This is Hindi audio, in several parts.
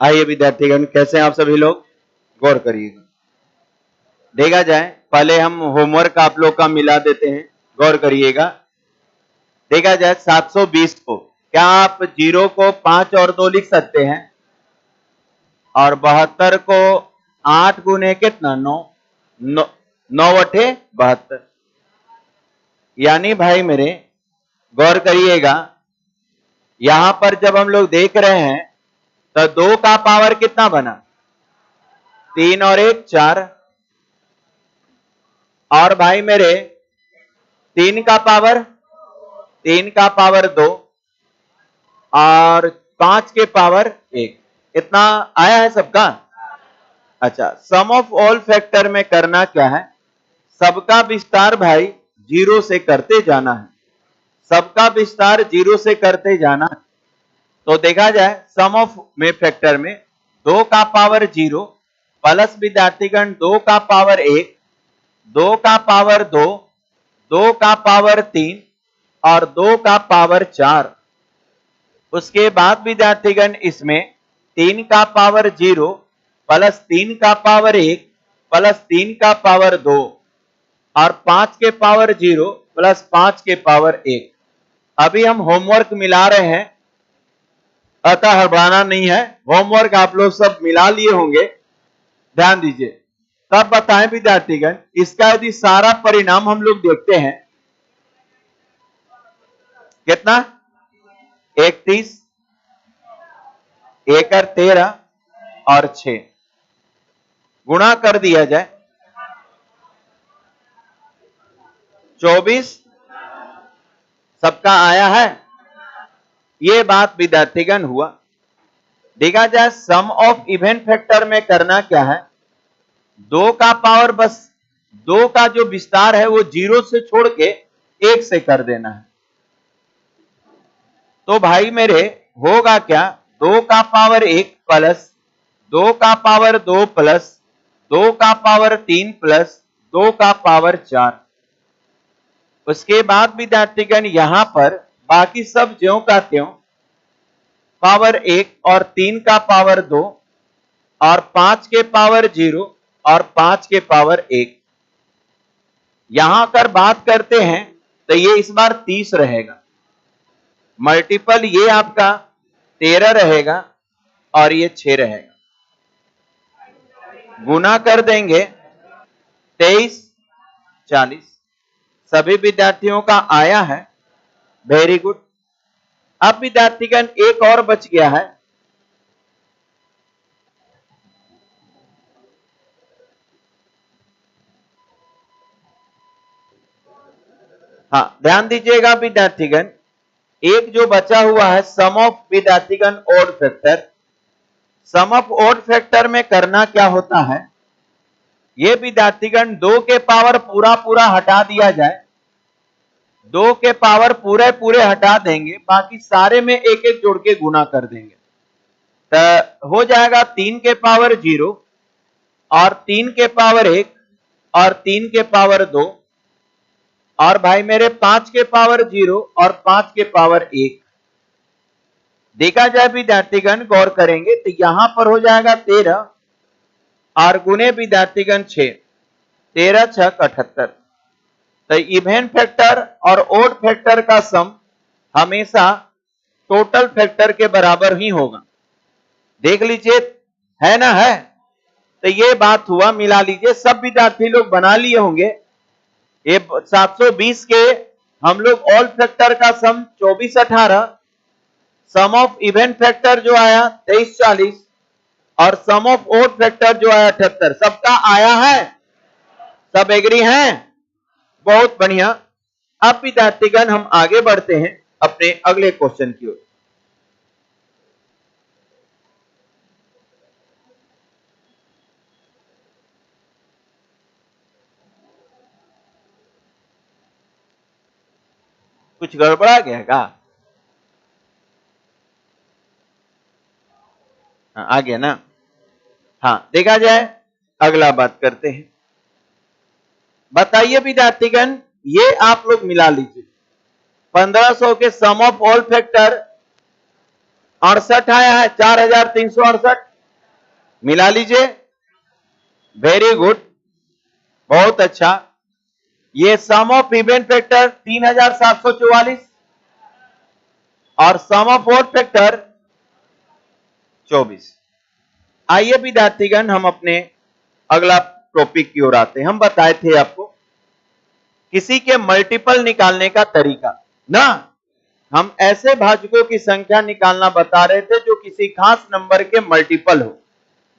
आइए विद्यार्थीगण, कैसे हैं आप सभी लोग? गौर करिएगा, देखा जाए पहले हम होमवर्क आप लोग का मिला देते हैं। गौर करिएगा, देखा जाए 720 को क्या आप 0 को 5 और 2 लिख सकते हैं? और 72 को 8 गुने कितना 9 9/72। यानी भाई मेरे गौर करिएगा, यहां पर जब हम लोग देख रहे हैं तो 2 का पावर कितना बना? 3 और 1 4। और भाई मेरे 3 का पावर 2 और 5 के पावर 1। इतना आया है सबका? अच्छा, सम ऑफ ऑल फैक्टर में करना क्या है? सबका विस्तार भाई 0 से करते जाना है। सबका विस्तार 0 से करते जाना है। तो देखा जाए सम ऑफ में फैक्टर में 2 का पावर 0 प्लस विद्यार्थीगण 2 का पावर 1, 2 का पावर 2, 2 का पावर 3 और 2 का पावर 4। उसके बाद विद्यार्थीगण इसमें 3 का पावर 0 प्लस 3 का पावर 1 प्लस 3 का पावर 2 और 5 के पावर 0 प्लस 5 के पावर 1। अभी हम होमवर्क मिला रहे हैं, अतः हड़बड़ाना नहीं है। होमवर्क आप लोग सब मिला लिए होंगे, ध्यान दीजिए। तब बताएं विद्यार्थीगण, इसका यदि सारा परिणाम हम लोग देखते हैं कितना 31, 1 और 13 और 6 गुणा कर दिया जाए 24। सबका आया है? ये बात विद्यार्थीगण हुआ। देखा जाए सम ऑफ इवन फैक्टर में करना क्या है? 2 का पावर बस 2 का जो विस्तार है वो 0 से छोड़ के 1 से कर देना है। तो भाई मेरे होगा क्या? 2 का पावर 1 प्लस 2 का पावर 2 प्लस 2 का पावर 3 प्लस 2 का पावर 4। उसके बाद विद्यार्थीगण यहां पर बाकी सब ज्यों का त्यों पावर 1 और 3 का पावर 2 और 5 के पावर 0 और 5 के पावर 1। यहां कर बात करते हैं तो ये इस बार 30 रहेगा। मल्टीपल ये आपका 13 रहेगा और ये 6 रहेगा। गुना कर देंगे 23 40। सभी विद्यार्थियों का आया है, वेरी गुड। अब विद्यार्थीगण एक और बच गया है। हाँ, ध्यान दीजिएगा विद्यार्थीगण, एक जो बचा हुआ है सम ऑफ विद्यार्थीगण odd factor. Sum of odd factor में करना क्या होता है? ये विद्यार्थीगण 2 के पावर पूरा हटा दिया जाए, 2 के पावर पूरे हटा देंगे, बाकी सारे में एक एक जोड़ के गुना कर देंगे तो हो जाएगा 3 के पावर 0 और 3 के पावर 1 और 3 के पावर 2 और भाई मेरे 5 के पावर 0 और 5 के पावर 1। देखा जाए विद्यार्थीगण गौर करेंगे तो यहां पर हो जाएगा 13 और गुने विद्यार्थीगण 6, 13 6 78। तो इवन फैक्टर और ओड फैक्टर का सम हमेशा टोटल फैक्टर के बराबर ही होगा। देख लीजिए, है ना? है तो ये बात हुआ, मिला लीजिए। सब विद्यार्थी लोग बना लिए होंगे। ये 720 के हम लोग ऑल फैक्टर का सम 24 18, सम ऑफ इवन फैक्टर जो आया 23 40 और सम ऑफ ओड फैक्टर जो आया 78। सबका आया है? सब एग्री हैं? बहुत बढ़िया। अब विद्यार्थीगण हम आगे बढ़ते हैं अपने अगले क्वेश्चन की ओर। कुछ गड़बड़ा गया का? हाँ, आ गया ना? हाँ, देखा जाए अगला बात करते हैं। बताइए विद्यार्थीगण, ये आप लोग मिला लीजिए। 1500 के सम ऑफ ऑल फैक्टर 68 आया है, 4368। मिला लीजिए, वेरी गुड, बहुत अच्छा। ये सम ऑफ इवन फैक्टर 3744 और सम ऑफ ऑड फैक्टर 24। आइए विद्यार्थीगण हम अपने अगला टॉपिक की ओर आते हैं। हम बताए थे आपको किसी के मल्टीपल निकालने का तरीका ना, हम ऐसे भाजकों की संख्या निकालना बता रहे थे जो किसी खास नंबर के मल्टीपल हो,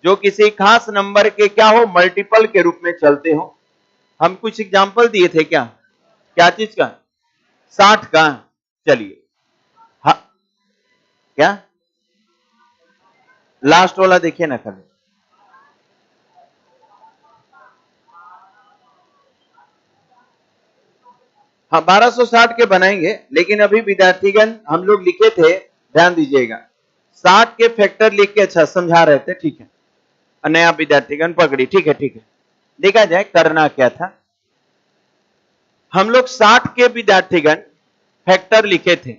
जो किसी खास नंबर के क्या हो, मल्टीपल के रूप में चलते हो। हम कुछ एग्जांपल दिए थे, क्या क्या चीज का? 60 का। चलिए हाँ, क्या लास्ट वाला देखिए ना खाली। हाँ 1260 के बनाएंगे, लेकिन अभी विद्यार्थीगण हम लोग लिखे थे, ध्यान दीजिएगा, 60 के फैक्टर लिख के अच्छा समझा रहे थे, ठीक है। नया विद्यार्थीगण पकड़ी, ठीक है ठीक है। देखा जाए करना क्या था। हम लोग 60 के विद्यार्थीगण फैक्टर लिखे थे।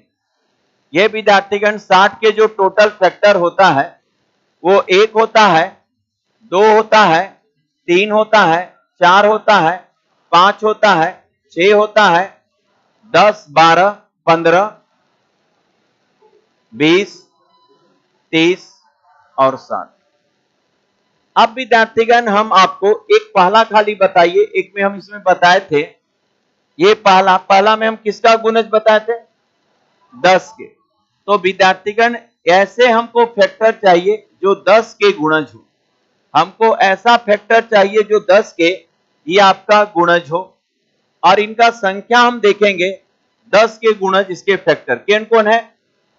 ये विद्यार्थीगण 60 के जो टोटल फैक्टर होता है वो 1 होता है, 2 होता है, 3 होता है, 4 होता है, 5 होता है, 6 होता है, 10, 12, 15, 20, 30 और 60। अब विद्यार्थीगण हम आपको एक पहला खाली बताइए, एक में हम इसमें बताए थे, ये पहला में हम किसका गुणज बताए थे? 10 के। तो विद्यार्थीगण ऐसे हमको फैक्टर चाहिए जो 10 के गुणज हो, हमको ऐसा फैक्टर चाहिए जो 10 के ये आपका गुणज हो, और इनका संख्या हम देखेंगे 10 के गुणज इसके फैक्टर कौन कौन है?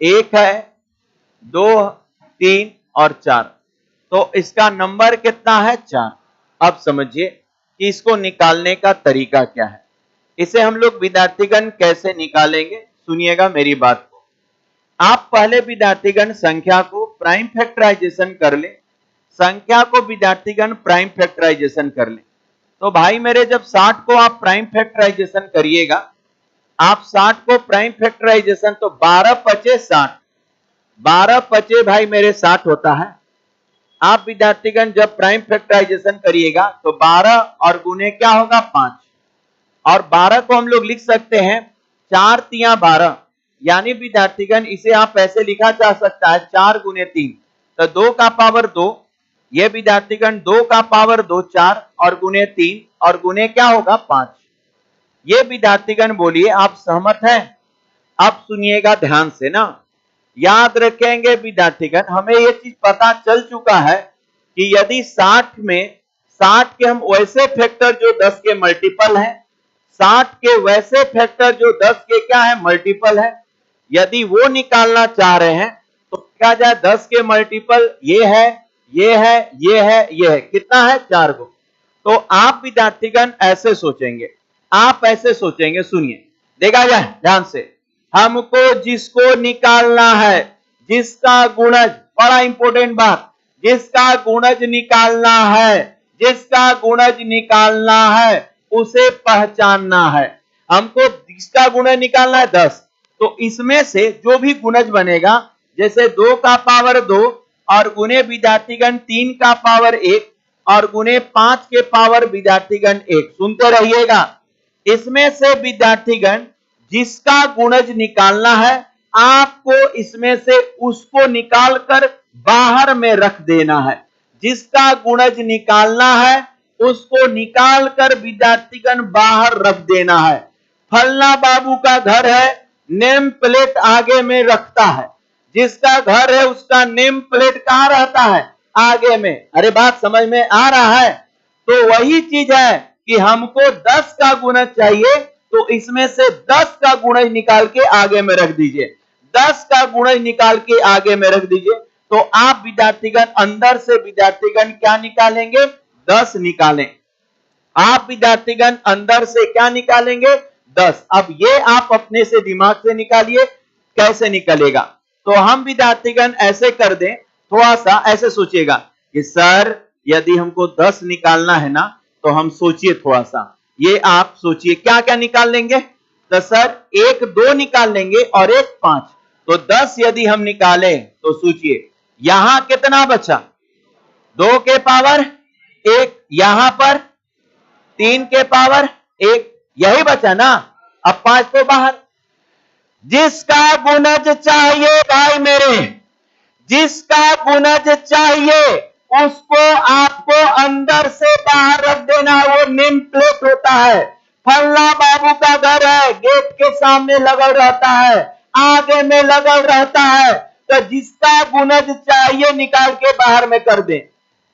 1 है, 2, 3 और 4। तो इसका नंबर कितना है? 4। अब समझिए कि इसको निकालने का तरीका क्या है। इसे हम लोग विद्यार्थीगण कैसे निकालेंगे, सुनिएगा मेरी बात को। आप पहले विद्यार्थीगण संख्या को प्राइम फैक्टराइजेशन कर ले, संख्या को विद्यार्थीगण प्राइम फैक्टराइजेशन कर ले। तो भाई मेरे जब 60 को आप प्राइम फैक्टराइजेशन करिएगा, आप 60 को प्राइम फैक्टराइजेशन, तो 12 पचे 60, 12 पचे भाई मेरे 60 होता है। आप विद्यार्थीगण जब प्राइम फैक्टराइजेशन करिएगा तो 12 और गुने क्या होगा? 5, और 12 को हम लोग लिख सकते हैं 4 तिया 12, यानी विद्यार्थीगण इसे आप ऐसे लिखा जा सकता है 4 गुने 3, तो 2 का पावर 2, ये विद्यार्थीगण 2 का पावर 2 4 और गुने 3 और गुने क्या होगा? 5। ये विद्यार्थीगण बोलिए आप सहमत हैं? अब सुनिएगा ध्यान से ना, याद रखेंगे विद्यार्थीगण, हमें यह चीज पता चल चुका है कि यदि 60 में 60 के हम वैसे फैक्टर जो 10 के मल्टीपल हैं, 60 के वैसे फैक्टर जो 10 के क्या है? मल्टीपल है, यदि वो निकालना चाह रहे हैं तो क्या जाए? 10 के मल्टीपल ये है, ये है, ये है, ये है, कितना है? 4 को। तो आप विद्यार्थीगण ऐसे सोचेंगे, आप ऐसे सोचेंगे, सुनिए, देखा जाए ध्यान से, हमको जिसको निकालना है, जिसका गुणज, बड़ा इंपॉर्टेंट बात, जिसका गुणज निकालना है, जिसका गुणज निकालना है उसे पहचानना है। हमको जिसका गुणज निकालना है 10, तो इसमें से जो भी गुणज बनेगा, जैसे 2 का पावर 2 और गुने विद्यार्थीगण 3 का पावर 1 और गुने 5 के पावर विद्यार्थीगण 1, सुनते रहिएगा। इसमें से विद्यार्थीगण जिसका गुणज निकालना है, आपको इसमें से उसको निकालकर बाहर में रख देना है। जिसका गुणज निकालना है उसको निकालकर विद्यार्थीगण बाहर रख देना है। फलना बाबू का घर है, नेम प्लेट आगे में रखता है। जिसका घर है उसका नेम प्लेट कहां रहता है? आगे में। अरे बात समझ में आ रहा है? तो वही चीज है कि हमको 10 का गुणज चाहिए, तो इसमें से 10 का गुणज निकाल के आगे में रख दीजिए, 10 का गुणज निकाल के आगे में रख दीजिए। तो आप विद्यार्थीगण अंदर से विद्यार्थीगण क्या निकालेंगे? 10 निकालें। आप विद्यार्थीगण अंदर से क्या निकालेंगे? 10। अब ये आप अपने से दिमाग से निकालिए, कैसे निकलेगा। तो हम विद्यार्थीगण ऐसे कर दें, थोड़ा सा ऐसे सोचिएगा कि सर यदि हमको 10 निकालना है ना, तो हम सोचिए थोड़ा सा, ये आप सोचिए क्या क्या निकाल लेंगे। तो सर 1 2 निकाल लेंगे और 1 5, तो 10 यदि हम निकालें तो सोचिए यहां कितना बचा? 2 के पावर 1, यहां पर 3 के पावर 1, यही बचा ना। अब 5 तो बाहर। जिसका गुणज चाहिए भाई मेरे, जिसका गुणज चाहिए उसको आपको अंदर से बाहर रख देना। वो नेम प्लेट होता है। फल्ला बाबू का घर है, गेट के सामने लगल रहता है, आगे में लगल रहता है, तो जिसका गुणज चाहिए निकाल के बाहर में कर दें।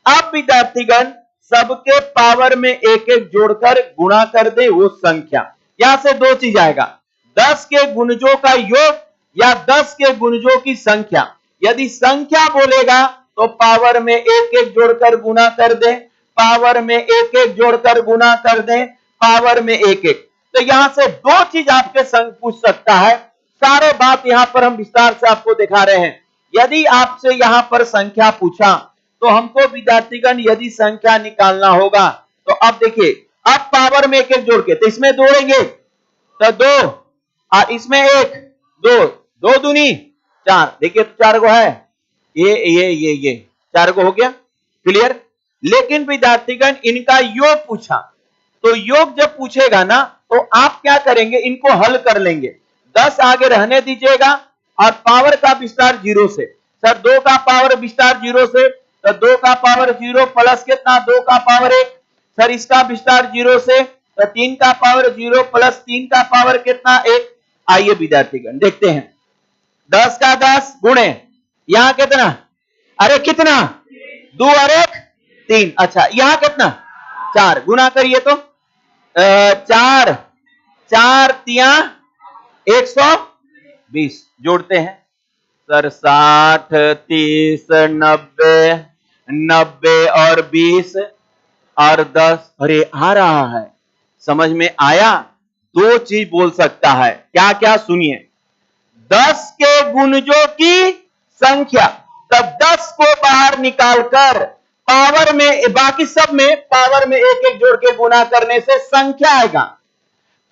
अब विद्यार्थीगण सबके पावर में एक एक जोड़कर गुणा कर दे वो संख्या। यहां से 2 चीज आएगा, 10 के गुणजों का योग या 10 के गुणजों की संख्या। यदि संख्या बोलेगा तो पावर में एक एक जोड़कर गुणा कर दे, पावर में एक एक जोड़कर गुणा कर दे, पावर में एक एक। तो यहां से 2 चीज आपके संग पूछ सकता है। सारे बात यहां पर हम विस्तार से आपको दिखा रहे हैं। यदि आपसे यहां पर संख्या पूछा तो हमको विद्यार्थीगण यदि संख्या निकालना होगा तो अब देखिए, अब पावर में एक एक जोड़ के, तो इसमें जोड़ेंगे तो 2 और इसमें 1, 2, 2 दूनी 4। देखिए तो 4 को है, ये 4 को हो गया, क्लियर। लेकिन विद्यार्थीगण इनका योग पूछा, तो योग जब पूछेगा ना तो आप क्या करेंगे, इनको हल कर लेंगे। 10 आगे रहने दीजिएगा और पावर का विस्तार 0 से। सर 2 का पावर विस्तार 0 से, तो 2 का पावर 0 प्लस कितना, 2 का पावर 1। सर इसका विस्तार 0 से, तो 3 का पावर 0 प्लस 3 का पावर कितना, 1। आइए विद्यार्थीगण देखते हैं, 10 का 10 गुणे यहां कितना, अरे कितना, 2 और 1 3। अच्छा यहां कितना, 4। गुना करिए तो 4 4 तिया 120। जोड़ते हैं सर 60 30 90 90 और 20 और 10। अरे आ रहा है, समझ में आया। 2 चीज बोल सकता है, क्या क्या सुनिए। 10 के गुणजों की संख्या, तब 10 को बाहर निकालकर पावर में, बाकी सब में पावर में एक एक जोड़ के गुना करने से संख्या आएगा।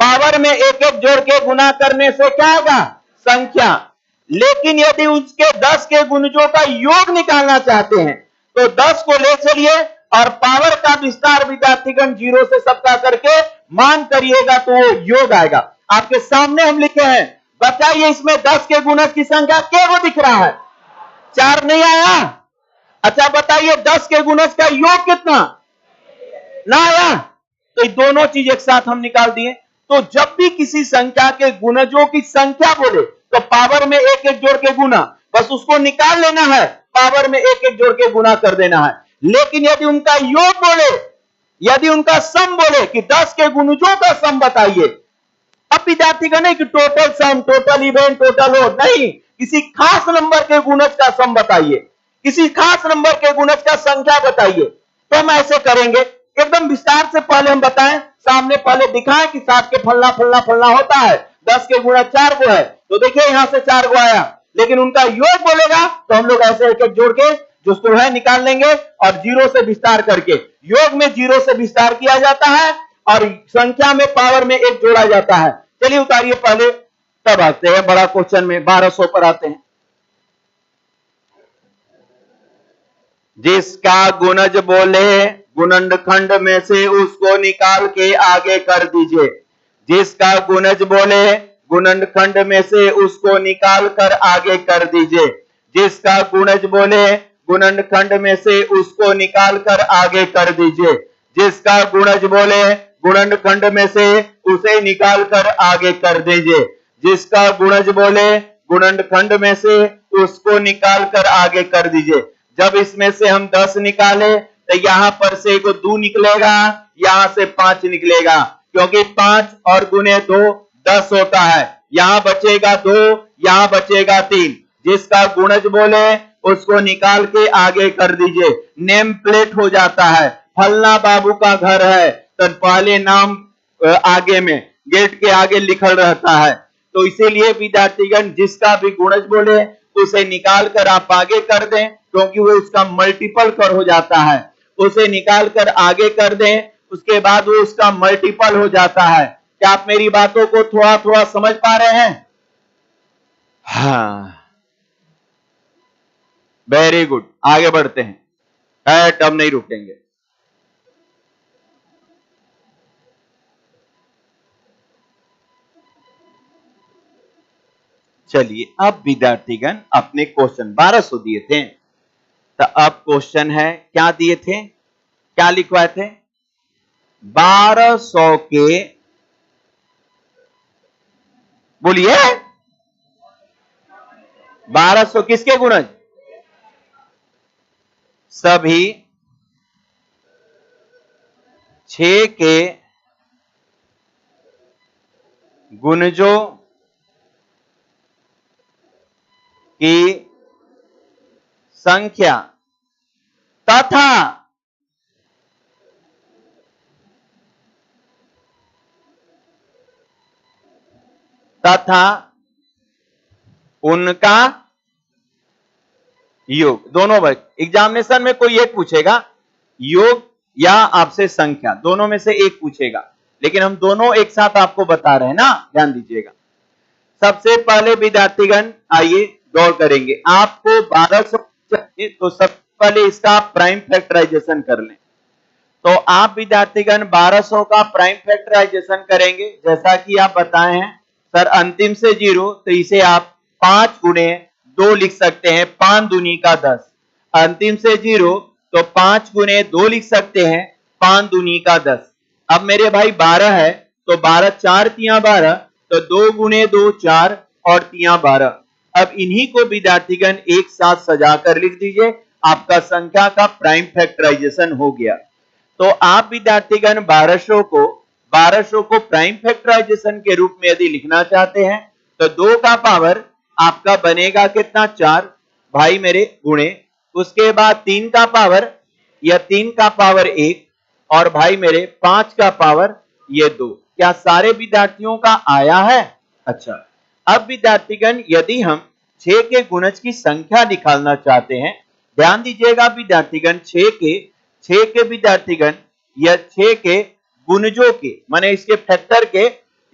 पावर में एक एक जोड़ के गुना करने से क्या आएगा, संख्या। लेकिन यदि उसके 10 के गुणजों का योग निकालना चाहते हैं तो 10 को ले चलिए और पावर का विस्तार विद्यार्थीगण 0 से सबका करके मान करिएगा तो वो योग आएगा। आपके सामने हम लिखे हैं, बताइए इसमें 10 के गुणज की संख्या क्या वो दिख रहा है, 4 नहीं आया। अच्छा बताइए 10 के गुणज का योग कितना, ना आया। तो ये दोनों चीज एक साथ हम निकाल दिए। तो जब भी किसी संख्या के गुणजों की संख्या बोले तो पावर में एक एक जोड़ के गुना, बस उसको निकाल लेना है, पावर में एक एक जोड़ के गुना कर देना है। लेकिन यदि उनका योग बोले, यदि उनका सम बोले कि 10 के गुणजों का सम बताइए, अब विद्यार्थीगण नहीं कि total sum, total event, total हो, नहीं, किसी खास नंबर के गुणज का सम बताइए, किसी खास नंबर के गुणज का संख्या बताइए। तो हम ऐसे करेंगे एकदम विस्तार से। पहले हम बताएं, सामने पहले दिखाएं कि 7 के फलना फलना फलना होता है, 10 के गुणज 4 को है, तो देखिए यहां से 4 को आया। लेकिन उनका योग बोलेगा तो हम लोग ऐसे एक एक जोड़ के जो है निकाल लेंगे और 0 से विस्तार करके, योग में 0 से विस्तार किया जाता है और संख्या में पावर में 1 जोड़ा जाता है। चलिए उतारिए पहले, तब आते हैं बड़ा क्वेश्चन में 1200 पर आते हैं। जिसका गुणज बोले गुणनखंड में से उसको निकाल के आगे कर दीजिए। जिसका गुणज बोले गुणनखंड में से उसको निकाल कर आगे कर दीजिए। जिसका गुणज बोले गुणनखंड में से उसको निकाल कर आगे कर दीजिए। जिसका गुणज बोले गुणनखंड में से उसे निकाल कर आगे कर दीजिए। जिसका गुणज बोले गुणनखंड में से उसको निकाल कर आगे कर दीजिए। जब इसमें से हम 10 निकाले तो यहां पर से 2 निकलेगा, यहां से 5 निकलेगा, क्योंकि 5 और गुने 2 10 होता है। यहां बचेगा 2, यहां बचेगा 3। जिसका गुणज बोले उसको निकाल के आगे कर दीजिए। नेम प्लेट हो जाता है, फलना बाबू का घर है तो पहले नाम आगे में गेट के आगे लिखल रहता है। तो इसीलिए विद्यार्थीगण जिसका भी गुणज बोले उसे निकाल कर आप आगे कर दें, क्योंकि वो उसका मल्टीपल कर हो जाता है। उसे निकाल कर आगे कर दें, उसके बाद वो उसका मल्टीपल हो जाता है। क्या आप मेरी बातों को थोड़ा थोड़ा समझ पा रहे हैं? हाँ, वेरी गुड। आगे बढ़ते हैं। हट, अब नहीं रुकेंगे। चलिए, अब विद्यार्थीगण अपने क्वेश्चन 1200 दिए थे, तो अब क्वेश्चन है क्या दिए थे, क्या लिखवाए थे? 1200 के, बोलिए 1200 किसके गुणज? सभी 6 के गुणजों की संख्या तथा उनका योग, दोनों वर्ग। एग्जामिनेशन में कोई एक पूछेगा, योग या आपसे संख्या, दोनों में से एक पूछेगा, लेकिन हम दोनों एक साथ आपको बता रहे हैं ना, ध्यान दीजिएगा। सबसे पहले विद्यार्थीगण आइए गौर करेंगे, आपको 1200 चाहिए तो सबसे पहले इसका प्राइम फैक्टराइजेशन कर लें। तो आप विद्यार्थीगण 1200 का प्राइम फैक्टराइजेशन करेंगे, जैसा कि आप बताए हैं सर अंतिम से 0, तो इसे आप 5 गुणे 2 लिख सकते हैं, 5 दूनी का 10। अंतिम से 0 तो 5 गुणे 2 लिख सकते हैं, 5 दूनी का 10। अब मेरे भाई 12 है तो 12 4 तिया 12, तो 2 गुणे 2 4 और तिया 12। अब इन्हीं को विद्यार्थीगण एक साथ सजा कर लिख दीजिए, आपका संख्या का प्राइम फैक्टराइजेशन हो गया। तो आप विद्यार्थीगण 1200 को प्राइम फैक्टराइजेशन के रूप में यदि लिखना चाहते हैं तो 2 का पावर आपका बनेगा कितना? 4 भाई मेरे गुणे, उसके बाद 3 का पावर, या 3 का पावर 1, और भाई मेरे 5 का पावर ये 2। क्या सारे विद्यार्थियों का आया है? अच्छा, अब विद्यार्थीगण यदि हम 6 के गुणज की संख्या निकालना चाहते हैं, ध्यान दीजिएगा विद्यार्थीगण, 6 के विद्यार्थीगण या 6 के गुणजों के, माने इसके फैक्टर के,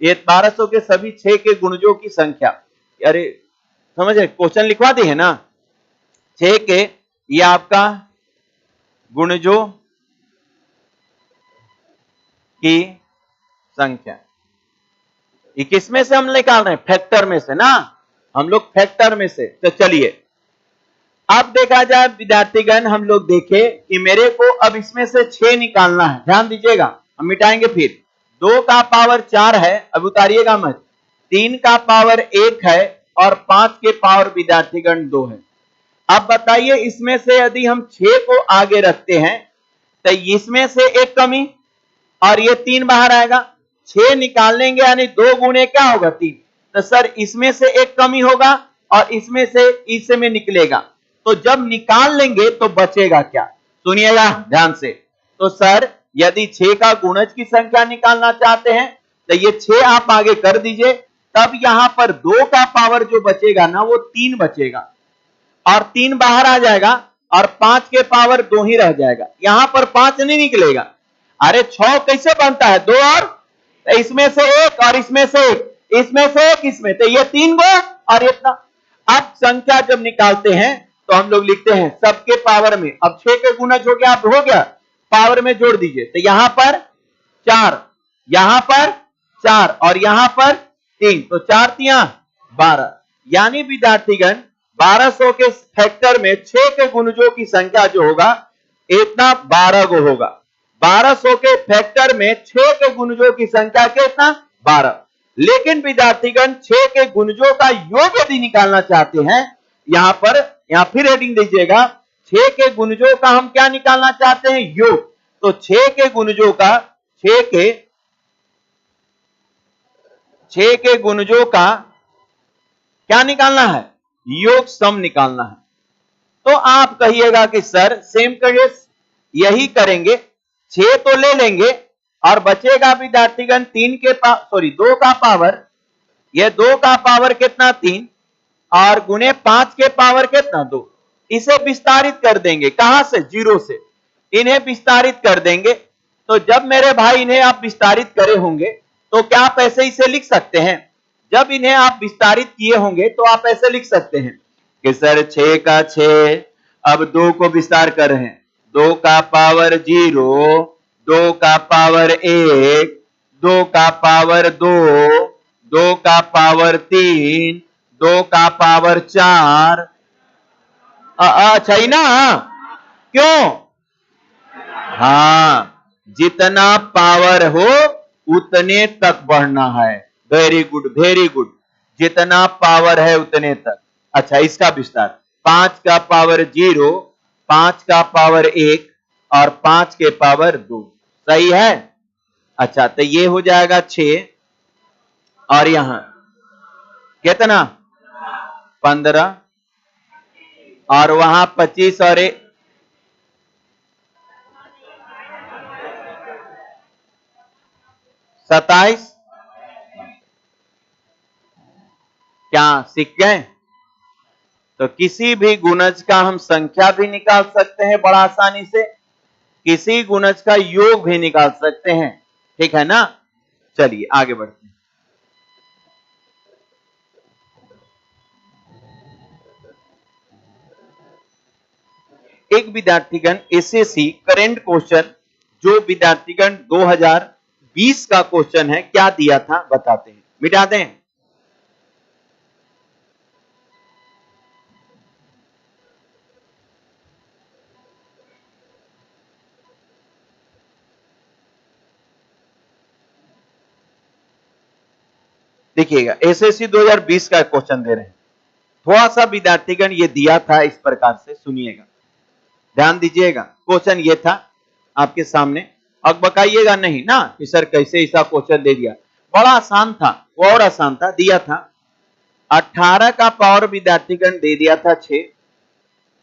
ये 1200 के सभी 6 के गुणजों की संख्या, अरे समझ रहे, क्वेश्चन लिखवा दी है ना, 6 के ये आपका गुणजों की संख्या, ये किसमें से हम निकाल रहे हैं? फैक्टर में से ना, हम लोग फैक्टर में से। तो चलिए अब देखा जाए विद्यार्थीगण, हम लोग देखें कि मेरे को अब इसमें से 6 निकालना है, ध्यान दीजिएगा, हम मिटाएंगे फिर। 2 का पावर 4 है, अब उतारिएगा मत, 3 का पावर 1 है और 5 के पावर विद्यार्थीगण 2 है। अब बताइए इसमें से यदि हम 6 को आगे रखते हैं तो इसमें से एक कमी और ये 3 बाहर आएगा, 6 निकाल लेंगे यानी 2 गुणे क्या होगा? 3। तो सर इसमें से एक कमी होगा और इसमें से इसमें निकलेगा, तो जब निकाल लेंगे तो बचेगा क्या? सुनिएगा ध्यान से। तो सर यदि 6 का गुणज की संख्या निकालना चाहते हैं तो ये 6 आप आगे कर दीजिए, तब यहां पर 2 का पावर जो बचेगा ना वो 3 बचेगा और 3 बाहर आ जाएगा और 5 के पावर 2 ही रह जाएगा, यहां पर 5 नहीं निकलेगा। अरे 6 कैसे बनता है? 2 और तो इसमें से 1 और इसमें से 1, इसमें से 1, इसमें, तो ये 3 गो और इतना। अब संख्या जब निकालते हैं तो हम लोग लिखते हैं सबके पावर में, अब 6 के गुणज हो गया, अब हो गया, पावर में जोड़ दीजिए, तो यहां पर 4, यहां पर 4 और यहां पर 3, तो 4 तिया 12। यानी विद्यार्थीगण 1200 के फैक्टर में 6 के गुणजों की संख्या जो होगा इतना 12 गो होगा। 1200 के फैक्टर में 6 के गुणजों की संख्या कितना? 12। लेकिन विद्यार्थीगण 6 के गुणजों का योग यदि निकालना चाहते हैं, यहां फिर हेडिंग दीजिएगा, 6 के गुणजों का हम क्या निकालना चाहते हैं? योग। तो 6 के गुणजों का, 6 के गुणजों का क्या निकालना है? योग सम निकालना है। तो आप कहिएगा कि सर सेम करिए, यही करेंगे, 6 तो ले लेंगे और बचेगा विद्यार्थीगण 2 का पावर, ये 2 का पावर कितना? 3 और गुणे 5 के पावर कितना? 2। इसे विस्तारित कर देंगे, कहां से? 0 से, इन्हें विस्तारित कर देंगे। तो जब मेरे भाई इन्हें आप विस्तारित करे होंगे तो क्या आप ऐसे इसे लिख सकते हैं? जब इन्हें आप विस्तारित किए होंगे तो आप ऐसे लिख सकते हैं कि सर 6 का 6, अब 2 को विस्तार कर रहे हैं, 2 का पावर 0, 2 का पावर 1, 2 का पावर 2, 2 का पावर 3, 2 का पावर 4। अच्छा ही ना? क्यों? हाँ, जितना पावर हो उतने तक बढ़ना है। Very good, very good. जितना पावर है उतने तक। अच्छा, इसका विस्तार 5 का पावर 0, 5 का पावर 1 और 5 के पावर 2। सही है? अच्छा, तो ये हो जाएगा 6 और यहां कितना? 15 और वहां 25 और 27। क्या सीख गए? तो किसी भी गुणज का हम संख्या भी निकाल सकते हैं बड़ा आसानी से, किसी गुणज का योग भी निकाल सकते हैं। ठीक है ना? चलिए आगे बढ़ते हैं। एक विद्यार्थीगण एसएससी करेंट क्वेश्चन, जो विद्यार्थीगण 2020 का क्वेश्चन है, क्या दिया था बताते हैं। मिटा दें। देखिएगा, एसएससी 2020 का क्वेश्चन दे रहे हैं। थोड़ा सा विद्यार्थीगण ये दिया था इस प्रकार से, सुनिएगा, ध्यान दीजिएगा। क्वेश्चन ये था आपके सामने, अब बकाइएगा नहीं ना कि सर कैसे ऐसा क्वेश्चन दे दिया। बड़ा आसान था, और आसान था, दिया था 18 का पावर विद्यार्थीगण दे दिया था 6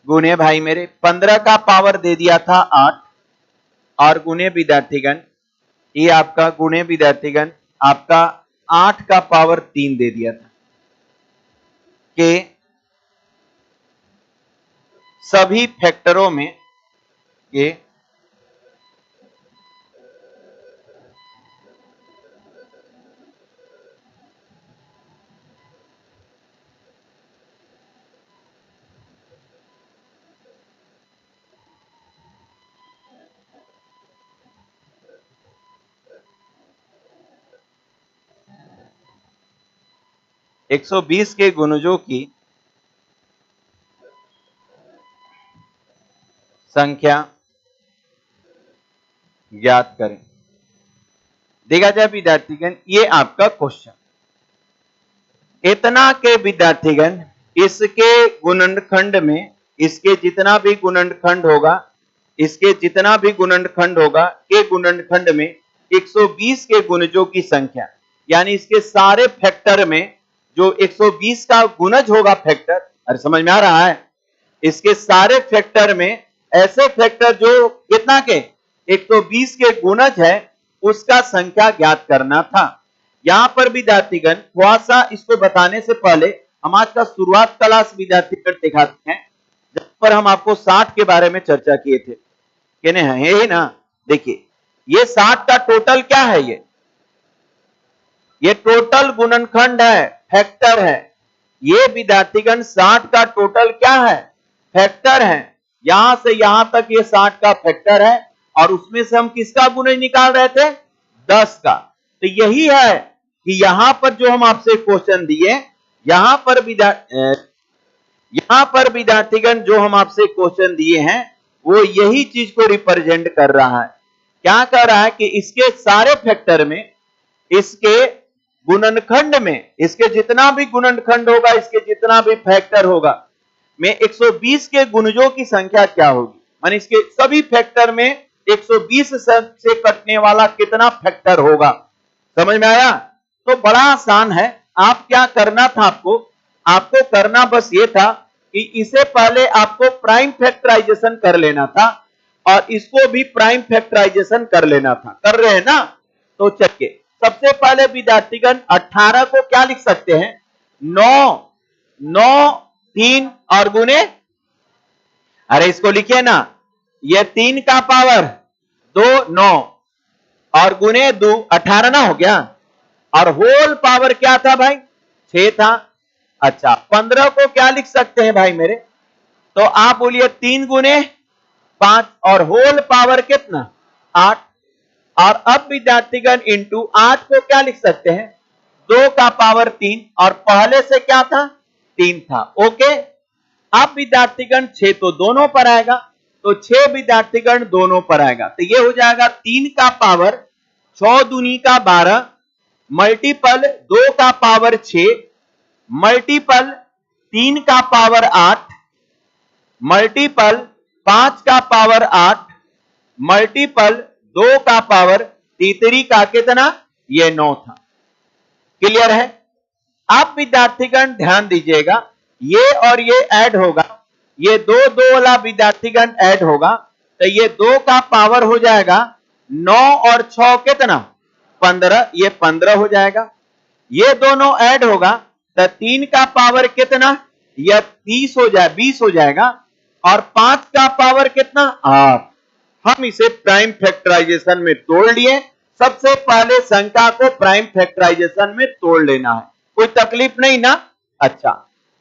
गुने भाई मेरे 15 का पावर दे दिया था 8 और गुने विद्यार्थीगण ये आपका गुणे विद्यार्थीगण आपका 8 का पावर 3 दे दिया था कि सभी फैक्टरों में ये एक 120 के गुणजों की संख्या ज्ञात करें। देखा जाए विद्यार्थीगण, ये आपका क्वेश्चन, इतना के विद्यार्थीगण इसके गुणनखंड में, इसके जितना भी गुणनखंड होगा, इसके जितना भी गुणनखंड होगा के गुणनखंड में 120 के गुणजों की संख्या, यानी इसके सारे फैक्टर में जो 120 का गुणज होगा फैक्टर, अरे समझ में आ रहा है? इसके सारे फैक्टर में ऐसे फैक्टर जो कितना के 120 के गुणज है, उसका संख्या ज्ञात करना था। यहां पर विद्यार्थीगण थोड़ा सा इसको बताने से पहले हम आज का शुरुआत क्लास विद्यार्थीगण दिखाते हैं, जहां पर हम आपको 60 के बारे में चर्चा किए थे कि नहीं है ही ना। देखिए, ये 60 का टोटल क्या है? ये टोटल गुणनखंड है, फैक्टर है। ये विद्यार्थीगण 60 का टोटल क्या है? फैक्टर है। यहां से यहां तक ये 60 का फैक्टर है और उसमें से हम किसका गुणज निकाल रहे थे? 10 का। तो यही है कि यहां पर जो हम आपसे क्वेश्चन दिए, यहां पर विद्यार्थीगण जो हम आपसे क्वेश्चन दिए हैं, वो यही चीज को रिप्रेजेंट कर रहा है। क्या कर रहा है कि इसके सारे फैक्टर में, इसके गुणनखंड में, इसके जितना भी गुणनखंड होगा, इसके जितना भी फैक्टर होगा में 120 के गुणजों की संख्या क्या होगी, माने इसके सभी फैक्टर में 120 से कटने वाला कितना फैक्टर होगा। समझ में आया? तो बड़ा आसान है। आप क्या करना था, आपको करना बस ये था कि इसे पहले आपको प्राइम फैक्टराइजेशन कर लेना था और इसको भी प्राइम फैक्टराइजेशन कर लेना था। कर रहे हैं ना? तो चलिए, सबसे पहले विद्यार्थीगण 18 को क्या लिख सकते हैं? 9 3 और गुने, अरे इसको लिखिए ना, ये 3 का पावर 2 9 और गुने 2 18 ना हो गया, और होल पावर क्या था भाई? 6 था। अच्छा, 15 को क्या लिख सकते हैं भाई मेरे? तो आप बोलिए 3 गुने 5 और होल पावर कितना 8। और अब विद्यार्थीगण इंटू 8 को क्या लिख सकते हैं 2 का पावर 3 और पहले से क्या था 3 था। ओके, अब विद्यार्थीगण 6 तो दोनों पर आएगा, तो 6 विद्यार्थीगण दोनों पर आएगा, तो ये हो जाएगा 3 का पावर 6 दूनी का 12 मल्टीपल 2 का पावर 6 मल्टीपल 3 का पावर 8 मल्टीपल 5 का पावर 8 मल्टीपल 2 का पावर तीसरी का कितना ये 9 था। क्लियर है। आप विद्यार्थीगण ध्यान दीजिएगा, ये और ये ऐड होगा, ये 2 वाला विद्यार्थीगण ऐड होगा, तो ये 2 का पावर हो जाएगा 9 और 6 कितना 15, ये 15 हो जाएगा। ये दोनों ऐड होगा तो 3 का पावर कितना यह 20 हो जाएगा और 5 का पावर कितना 8। हम इसे प्राइम फैक्टराइजेशन में तोड़ लिए। सबसे पहले संख्या को प्राइम फैक्टराइजेशन में तोड़ लेना है, कोई तकलीफ नहीं ना। अच्छा,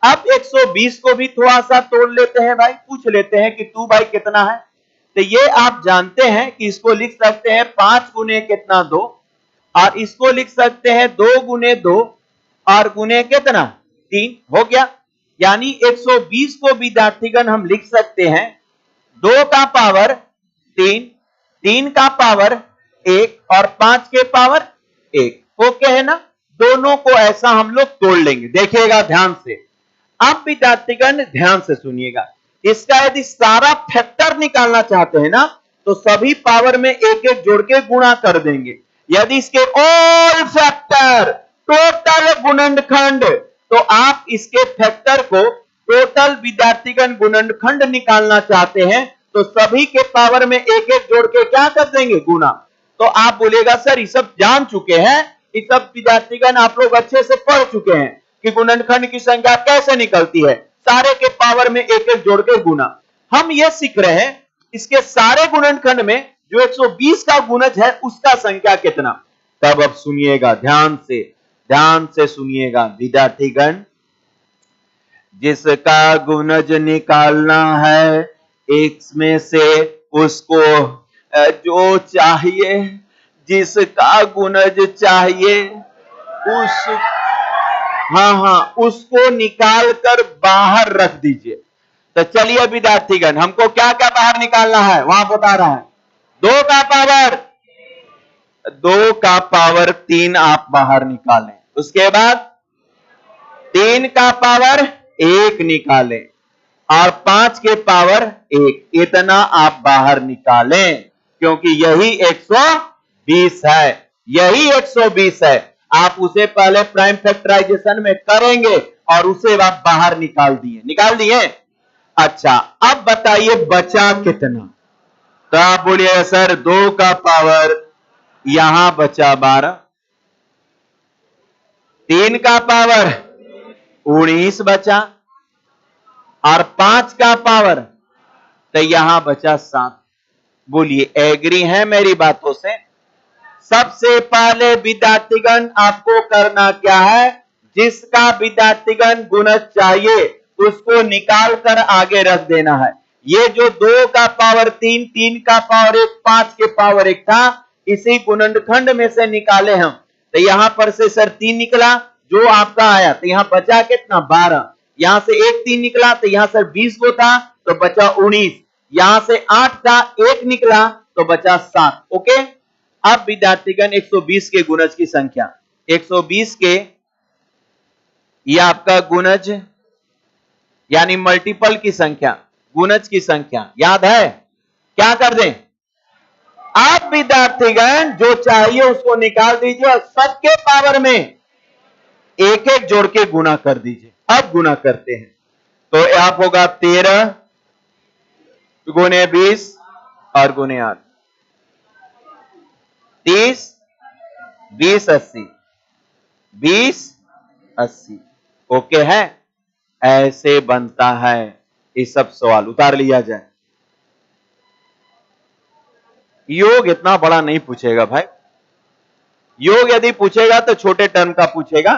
अब 120 को भी थोड़ा सा तोड़ लेते हैं भाई, पूछ लेते हैं कि तू भाई कितना है। तो ये आप जानते हैं कि इसको लिख सकते हैं 5 गुने कितना 2 और इसको लिख सकते हैं 2 गुने 2 और गुने कितना 3 हो गया। यानी 120 को विद्यार्थीगण हम लिख सकते हैं 2 का पावर 3, 3 का पावर 1 और 5 के पावर 1। ओके है ना। दोनों को ऐसा हम लोग तोड़ लेंगे, देखिएगा ध्यान से। अब विद्यार्थीगण ध्यान से सुनिएगा, इसका यदि सारा फैक्टर निकालना चाहते हैं ना तो सभी पावर में एक एक जोड़ के गुणा कर देंगे। यदि इसके ऑल फैक्टर टोटल गुणनखंड, तो आप इसके फैक्टर को टोटल विद्यार्थीगण गुणनखंड निकालना चाहते हैं तो सभी के पावर में एक एक जोड़ के क्या कर देंगे गुणा। तो आप बोलेगा सर ये सब जान चुके हैं, ये सब विद्यार्थीगण आप लोग अच्छे से पढ़ चुके हैं कि गुणनखंड की संख्या कैसे निकलती है, सारे के पावर में एक एक जोड़ के गुना। हम ये सीख रहे हैं इसके सारे गुणनखंड में जो 120 का गुणज है उसका संख्या कितना। तब अब सुनिएगा ध्यान से सुनिएगा विद्यार्थीगण, जिसका गुणज निकालना है एक्स में से उसको जो चाहिए, जिसका गुणज चाहिए उस उसको निकाल कर बाहर रख दीजिए। तो चलिए विद्यार्थीगण, हमको क्या क्या बाहर निकालना है वहां बता रहा है। 2 का पावर 3 आप बाहर निकालें, उसके बाद 3 का पावर 1 निकालें और 5 के पावर 1, इतना आप बाहर निकालें क्योंकि यही 120 है, यही 120 है। आप उसे पहले प्राइम फैक्टराइजेशन में करेंगे और उसे आप बाहर निकाल दिए। अच्छा, अब बताइए बचा कितना। तो आप बोलिए सर 2 का पावर यहां बचा 12, 3 का पावर 19 बचा और 5 का पावर तो यहां बचा 7। बोलिए एग्री है मेरी बातों से। सबसे पहले विद्यार्थीगण आपको करना क्या है, जिसका विद्यार्थीगण गुणज चाहिए उसको निकाल कर आगे रख देना है। ये जो 2 का पावर 3, 3 का पावर 1, 5 के पावर 1 था, इसी गुणनखंड में से निकाले हम। तो यहां पर से सर 3 निकला जो आपका आया, तो यहां बचा कितना 12, यहां से 1 3 निकला तो यहां सर 20 को था तो बचा 19, यहां से 8 था 1 निकला तो बचा 7। ओके, अब विद्यार्थीगण 120 के गुणज की संख्या, 120 के ये आपका गुणज यानी मल्टीपल की संख्या, गुणज की संख्या याद है, क्या कर दें। आप विद्यार्थीगण जो चाहिए उसको निकाल दीजिए और सबके पावर में एक एक जोड़ के गुणा कर दीजिए। अब गुणा करते हैं तो आप होगा 13 गुने 20 और गुने 8, 30 20 80 20 80। ओके है, ऐसे बनता है। ये सब सवाल उतार लिया जाए। योग इतना बड़ा नहीं पूछेगा भाई, योग यदि पूछेगा तो छोटे टर्म का पूछेगा,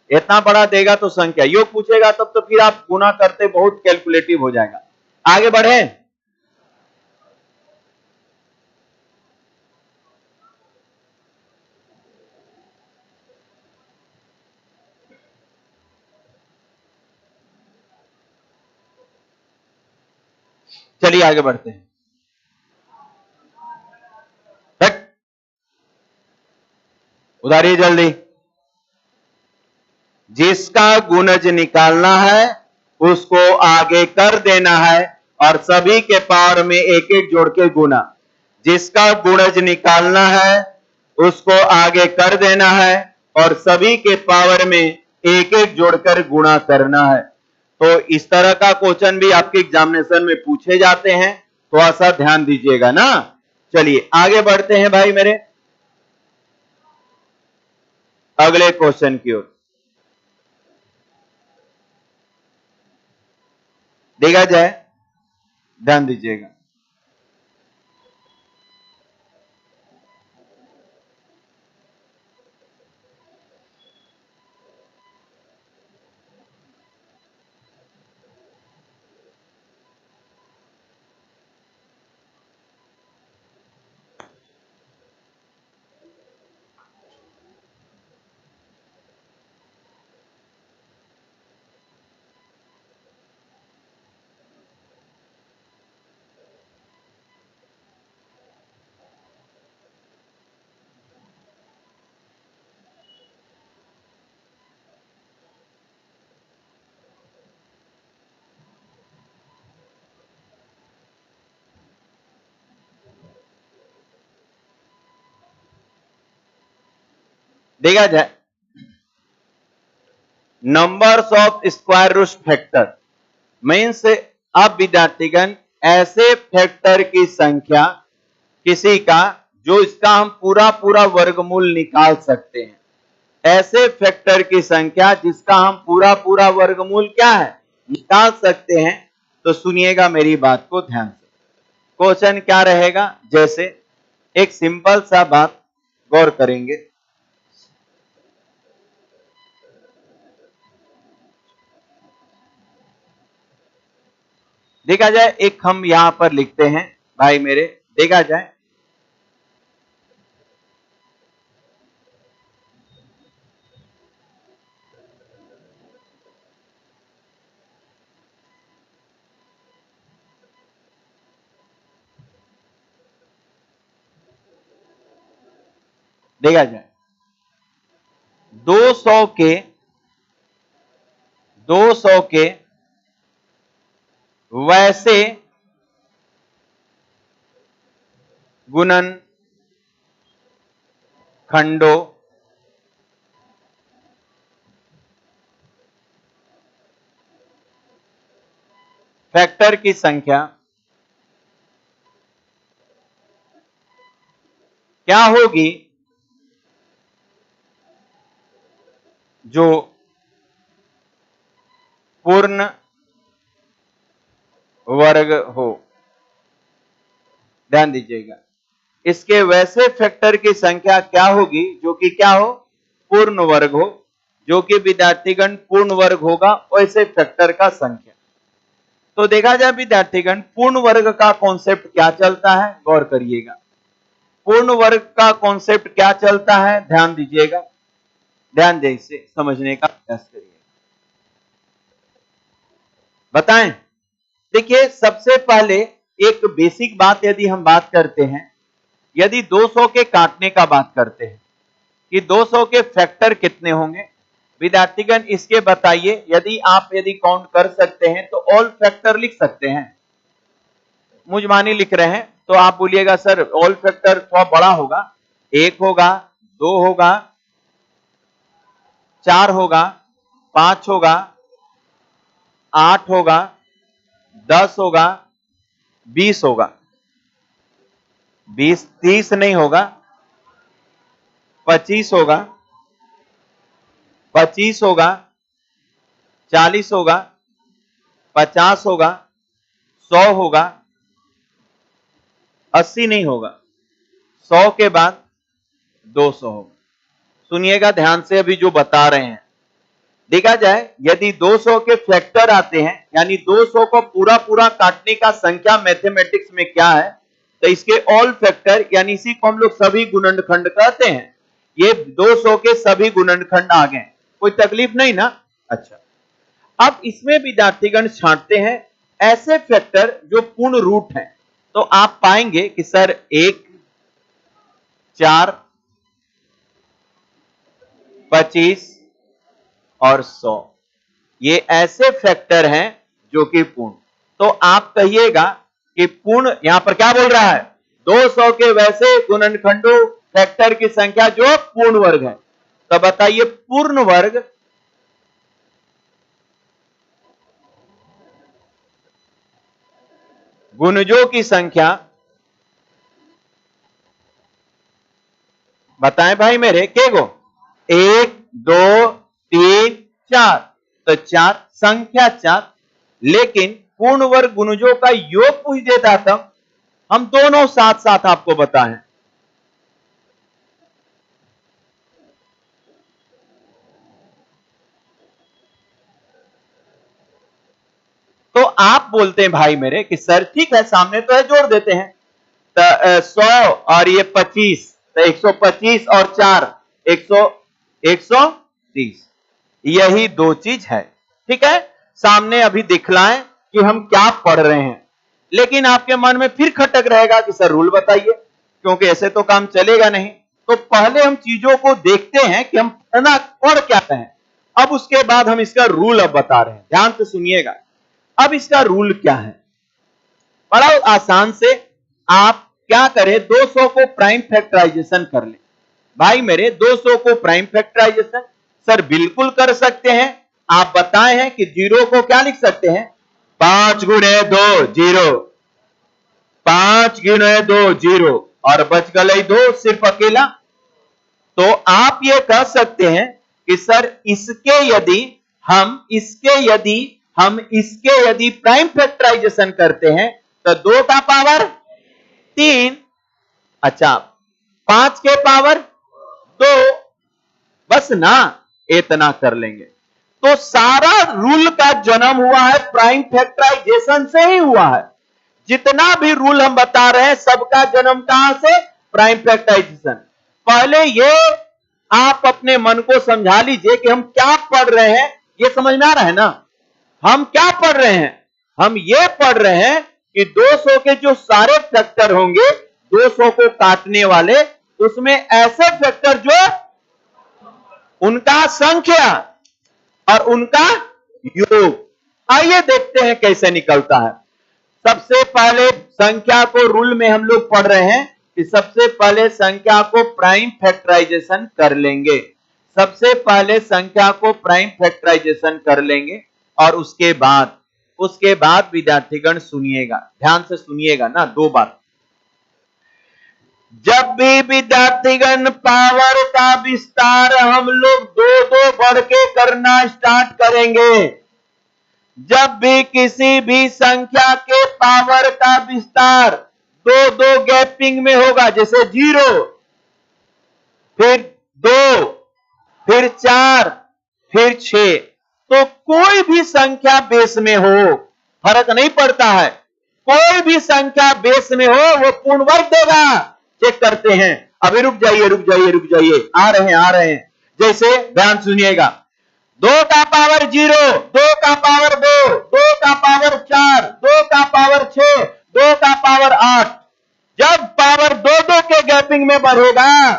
इतना बड़ा देगा तो संख्या। योग पूछेगा तब तो फिर आप गुना करते बहुत कैलकुलेटिव हो जाएगा। आगे बढ़े, चलिए आगे बढ़ते हैं। उधारिए जल्दी। जिसका गुणज निकालना है उसको आगे कर देना है और सभी के पावर में एक एक जोड़ के गुना। जिसका गुणज निकालना है उसको आगे कर देना है और सभी के पावर में एक एक जोड़कर गुणा करना है। तो इस तरह का क्वेश्चन भी आपके एग्जामिनेशन में पूछे जाते हैं, थोड़ा सा ध्यान दीजिएगा ना। चलिए आगे बढ़ते हैं भाई मेरे अगले क्वेश्चन की ओर। देखा जाए, ध्यान दीजिएगा। देखा जाए, numbers of square root factor means अब विद्यार्थीगण ऐसे फैक्टर की संख्या किसी का जो इसका हम पूरा पूरा वर्गमूल निकाल सकते हैं। ऐसे फैक्टर की संख्या जिसका हम पूरा पूरा वर्गमूल क्या है निकाल सकते हैं। तो सुनिएगा मेरी बात को ध्यान से। क्वेश्चन क्या रहेगा, जैसे एक सिंपल सा बात गौर करेंगे। देखा जाए, एक हम यहां पर लिखते हैं भाई मेरे। देखा जाए, देखा जाए 200 के वैसे गुणन खंडों फैक्टर की संख्या क्या होगी जो पूर्ण वर्ग हो। ध्यान दीजिएगा, इसके वैसे फैक्टर की संख्या क्या होगी जो कि क्या हो पूर्ण वर्ग हो। जो कि विद्यार्थीगण पूर्ण वर्ग होगा वैसे फैक्टर का संख्या। तो देखा जाए विद्यार्थीगण, पूर्ण वर्ग का कॉन्सेप्ट क्या चलता है, गौर करिएगा। पूर्ण वर्ग का कॉन्सेप्ट क्या चलता है, ध्यान दीजिएगा, ध्यान दे इसे समझने का प्रयास करिए। बताएं, देखिए सबसे पहले एक बेसिक बात यदि हम बात करते हैं, यदि 200 के काटने का बात करते हैं कि 200 के फैक्टर कितने होंगे विद्यार्थीगण, इसके बताइए। यदि काउंट कर सकते हैं तो ऑल फैक्टर लिख सकते हैं। मुजमानी लिख रहे हैं तो आप बोलिएगा सर ऑल फैक्टर थोड़ा बड़ा होगा, 1 होगा, 2 होगा, 4 होगा, 5 होगा, 8 होगा, 10 होगा, 20 होगा। 20 30 नहीं होगा, 25 होगा, 25 होगा, 40 होगा, 50 होगा, 100 होगा, 80 नहीं होगा, 100 के बाद 200 होगा। सुनिएगा ध्यान से अभी जो बता रहे हैं। देखा जाए, यदि 200 के फैक्टर आते हैं यानी 200 को पूरा पूरा काटने का संख्या मैथमेटिक्स में क्या है, तो इसके ऑल फैक्टर यानी इसी को हम लोग सभी गुणनखंड कहते हैं। ये 200 के सभी गुणनखंड आ गए, कोई तकलीफ नहीं ना। अच्छा, अब इसमें विद्यार्थीगण छांटते हैं ऐसे फैक्टर जो पूर्ण रूट हैं, तो आप पाएंगे कि सर 1, 4, 25 और 100 ये ऐसे फैक्टर हैं जो कि पूर्ण। तो आप कहिएगा कि पूर्ण, यहां पर क्या बोल रहा है, 200 के वैसे गुणनखंडों फैक्टर की संख्या जो पूर्ण वर्ग है। तो बताइए पूर्ण वर्ग गुणजों की संख्या बताएं भाई मेरे, के गो, 1, 2, 3, 4, तो 4 संख्या 4, लेकिन पूर्ण वर्ग गुणजों का योग पूछ देता तब हम दोनों साथ साथ आपको बताएं। तो आप बोलते हैं भाई मेरे कि सर ठीक है, सामने तो है, जोड़ देते हैं। तो 100 और ये 25, तो 125 और 4 130, यही दो चीज है। ठीक है, सामने अभी दिखलाएं कि हम क्या पढ़ रहे हैं, लेकिन आपके मन में फिर खटक रहेगा कि सर रूल बताइए, क्योंकि ऐसे तो काम चलेगा नहीं। तो पहले हम चीजों को देखते हैं कि हम पढ़ क्या रहे हैं, अब उसके बाद हम इसका रूल अब बता रहे हैं। ध्यान से सुनिएगा। अब इसका रूल क्या है, बड़ा आसान से आप क्या करें, 200 को प्राइम फैक्टराइजेशन कर ले। भाई मेरे 200 को प्राइम फैक्टराइजेशन सर बिल्कुल कर सकते हैं। आप बताए हैं कि 0 को क्या लिख सकते हैं, 5 गुणे 2 0, 5 गुणे 2 0, और बच गए 2 सिर्फ अकेला। तो आप ये कह सकते हैं कि सर इसके यदि प्राइम फैक्टराइजेशन करते हैं तो 2 का पावर 3, अच्छा 5 के पावर 2, बस ना, इतना कर लेंगे। तो सारा रूल का जन्म हुआ है प्राइम फैक्टराइजेशन से ही हुआ है। जितना भी रूल हम बता रहे हैं सबका जन्म कहां से, प्राइम फैक्टराइजेशन। पहले ये आप अपने मन को समझा लीजिए कि हम क्या पढ़ रहे हैं, ये समझ में आ रहा है ना। हम क्या पढ़ रहे हैं, हम ये पढ़ रहे हैं कि 200 के जो सारे फैक्टर होंगे 200 को काटने वाले, उसमें ऐसे फैक्टर जो उनका संख्या और उनका योग, आइए देखते हैं कैसे निकलता है। सबसे पहले संख्या को रूल में हम लोग पढ़ रहे हैं कि सबसे पहले संख्या को प्राइम फैक्टराइजेशन कर लेंगे। सबसे पहले संख्या को प्राइम फैक्टराइजेशन कर लेंगे और उसके बाद विद्यार्थीगण सुनिएगा, ध्यान से सुनिएगा ना, 2 बात। जब भी विद्यार्थीगण पावर का विस्तार हम लोग 2-2 बढ़ के करना स्टार्ट करेंगे, जब भी किसी भी संख्या के पावर का विस्तार 2-2 गैपिंग में होगा, जैसे 0, फिर 2, फिर 4, फिर 6, तो कोई भी संख्या बेस में हो, फर्क नहीं पड़ता है, कोई भी संख्या बेस में हो वो पूर्ण वर्ग देगा। चेक करते हैं, अभी रुक जाइए, आ रहे हैं। जैसे ध्यान सुनिएगा, 2 का पावर 0, 2 का पावर 2, 2 का पावर 4, 2 का पावर 6, 2 का पावर 8, जब पावर 2-2 के गैपिंग में बढ़ेगा,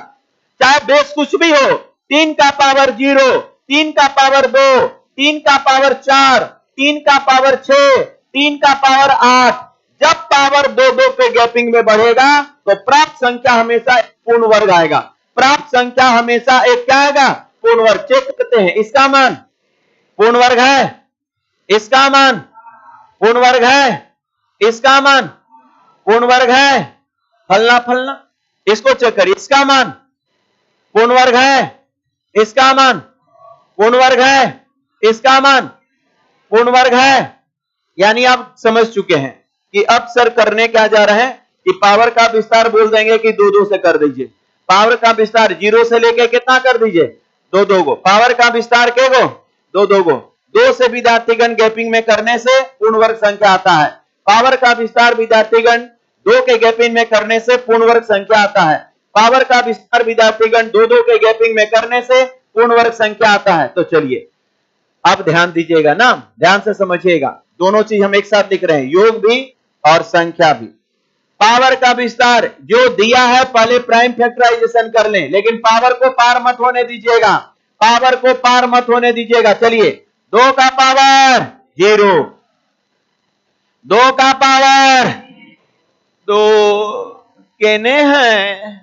चाहे बेस कुछ भी हो, 3 का पावर 0, 3 का पावर 2, 3 का पावर 4, 3 का पावर 6, 3 का पावर 8, जब पावर 2-2 के गैपिंग में बढ़ेगा तो प्राप्त संख्या हमेशा एक पूर्ण वर्ग आएगा। प्राप्त संख्या हमेशा एक क्या आएगा, पूर्ण वर्ग। चेक करते हैं, इसका मान पूर्ण वर्ग है, इसका मान पूर्ण वर्ग है, इसका मान पूर्ण वर्ग है, फलना, इसको चेक करिए, इसका मान पूर्ण वर्ग है, इसका मान पूर्ण वर्ग है, इसका मान पूर्ण वर्ग है। यानी आप समझ चुके हैं कि अब सर करने क्या जा रहे हैं कि पावर का विस्तार बोल देंगे कि 2-2 से कर दीजिए। पावर का विस्तार 0 से लेके कितना कर दीजिए, 2-2 को। पावर का विस्तार के गो, 2-2 को। 2 से विद्यार्थीगण गैपिंग में करने से पूर्ण वर्ग संख्या आता है। पावर का विस्तार विद्यार्थीगण 2 के गैपिंग में करने से पूर्ण वर्ग संख्या आता है। पावर का विस्तार विद्यार्थीगण 2-2 के गैपिंग में करने से पूर्ण वर्ग संख्या आता है। तो चलिए अब ध्यान दीजिएगा ना, ध्यान से समझिएगा। दोनों चीज हम एक साथ लिख रहे हैं, योग भी और संख्या भी। पावर का विस्तार जो दिया है पहले प्राइम फैक्टराइजेशन कर लें, लेकिन पावर को पार मत होने दीजिएगा, पावर को पार मत होने दीजिएगा। चलिए 2 का पावर 0, 2 का पावर 2 केने हैं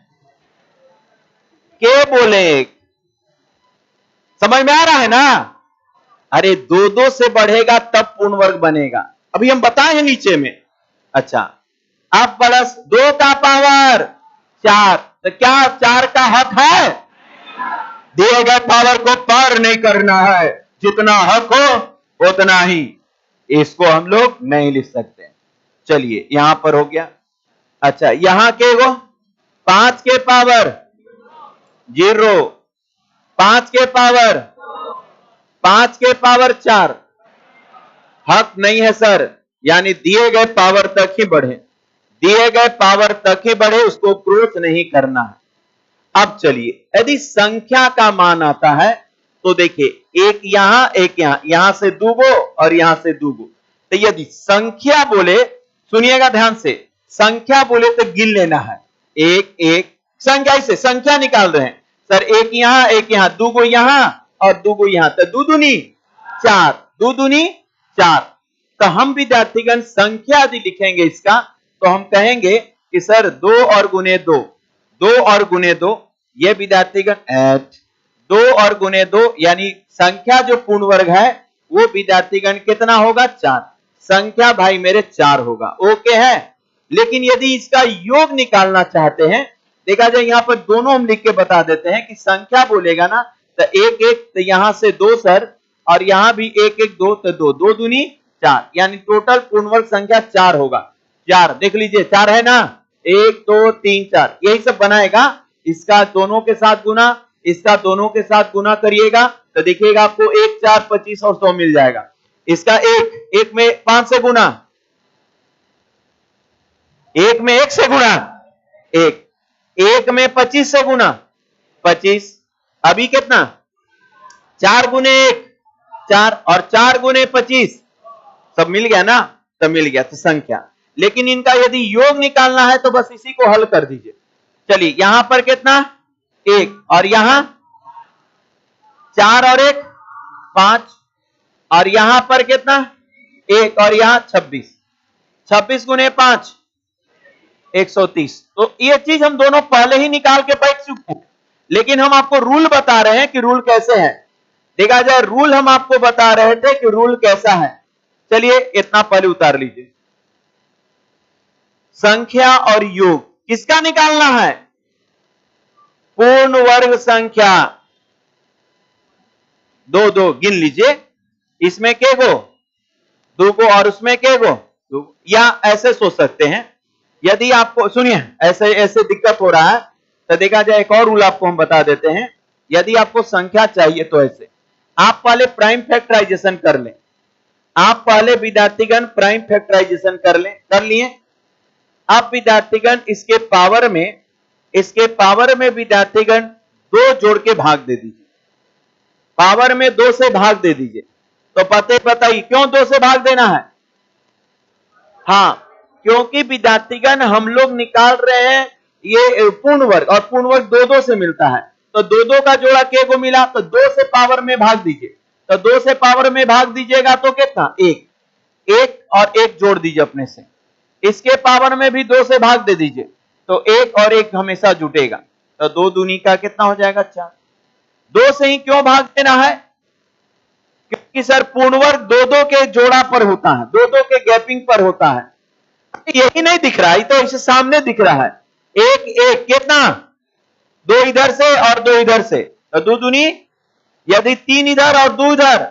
के बोले, समझ में आ रहा है ना? अरे 2 से बढ़ेगा तब पूर्ण वर्ग बनेगा, अभी हम बताएं नीचे में। अच्छा, अब प्लस 2 का पावर 4, तो क्या 4 का हक है? दिए गए पावर को पार नहीं करना है, जितना हक हो उतना ही, इसको हम लोग नहीं लिख सकते। चलिए यहां पर हो गया। अच्छा, यहां के वो 5 के पावर 0, 5 के पावर 5 के पावर 4, हक नहीं है सर, यानी दिए गए पावर तक ही बढ़े, दिए गए पावर तक ही बढ़े, उसको क्रोच नहीं करना है। अब चलिए, यदि संख्या का मान आता है तो देखिए, एक यहां एक यहां, यहां से दूगो और यहां से दूगो, तो यदि संख्या बोले, सुनिएगा ध्यान से, संख्या बोले तो गिन लेना है, एक एक संख्या, से संख्या निकाल रहे हैं सर, एक यहां, दूगो यहां और दूगो यहां, तो दू दूनी 4, दू दूनी 4। तो हम विद्यार्थीगण संख्या यदि लिखेंगे इसका, तो हम कहेंगे कि सर 2 और गुने 2, 2 और गुने 2, ये विद्यार्थीगण 2 और गुने 2, यानी संख्या जो पूर्ण वर्ग है वो विद्यार्थीगण कितना होगा? 4। संख्या भाई मेरे 4 होगा, ओके है। लेकिन यदि इसका योग निकालना चाहते हैं, देखा जाए यहां पर दोनों हम लिख के बता देते हैं कि संख्या बोलेगा ना तो 1 1, तो यहां से 2 सर, और यहां भी 1 1 2, तो 2 2 दूनी 4, यानी टोटल पूर्ण वर्ग संख्या 4 होगा। 4 देख लीजिए, 4 है ना, 1 2 3 4, यही सब बनाएगा। इसका दोनों के साथ गुना, इसका दोनों के साथ गुना करिएगा तो देखिएगा आपको 1 4 25 और 100 मिल जाएगा। इसका एक में 5 से गुना, एक में 1 से गुना, एक में 25 से गुना 25, अभी कितना? 4 गुने 1 4, और 4 गुने 25, सब मिल गया ना, तो मिल गया तो संख्या। लेकिन इनका यदि योग निकालना है तो बस इसी को हल कर दीजिए। चलिए यहां पर कितना? 1, और यहां 4 और 1 5, और यहां पर कितना? 1 और यहां 26, 26 गुने 5 130। तो ये चीज हम दोनों पहले ही निकाल के बैठ चुके हैं, लेकिन हम आपको रूल बता रहे हैं कि रूल कैसे है। देखा जाए रूल हम आपको बता रहे थे कि रूल कैसा है। चलिए इतना पहले उतार लीजिए। संख्या और योग किसका निकालना है? पूर्ण वर्ग संख्या। 2 2 गिन लीजिए, इसमें के गो? 2 को, और उसमें के गो? 2। या ऐसे सोच सकते हैं, यदि आपको सुनिए ऐसे ऐसे दिक्कत हो रहा है तो देखा जाए एक और रूल आपको हम बता देते हैं। यदि आपको संख्या चाहिए तो ऐसे, आप पहले प्राइम फैक्टराइजेशन कर लें, आप पहले विद्यार्थीगण प्राइम फैक्टराइजेशन कर लें, कर लिए। आप विद्यार्थीगण इसके पावर में विद्यार्थीगण 2 जोड़ के भाग दे दीजिए, पावर में 2 से भाग दे दीजिए। तो बताइए क्यों 2 से भाग देना है? हाँ, क्योंकि विद्यार्थीगण हम लोग निकाल रहे हैं ये पूर्ण वर्ग, और पूर्ण वर्ग 2 2 से मिलता है, तो 2 2 का जोड़ा के को मिला, तो 2 से पावर में भाग दीजिए। तो 2 से पावर में भाग दीजिएगा तो कितना? 1 1 और 1 जोड़ दीजिए अपने से, इसके पावर में भी 2 से भाग दे दीजिए, तो 1 और 1 हमेशा जुटेगा, तो 2 दूनी का कितना हो जाएगा? 4। 2 से ही क्यों भाग देना है? क्योंकि सर पूर्ण वर्ग 2 2 के जोड़ा पर होता है, 2 2 के गैपिंग पर होता है। यही नहीं दिख रहा है, तो इसे सामने दिख रहा है। 1 1 कितना? 2 इधर से और 2 इधर से, तो 2 दूनी, यदि 3 इधर और 2 इधर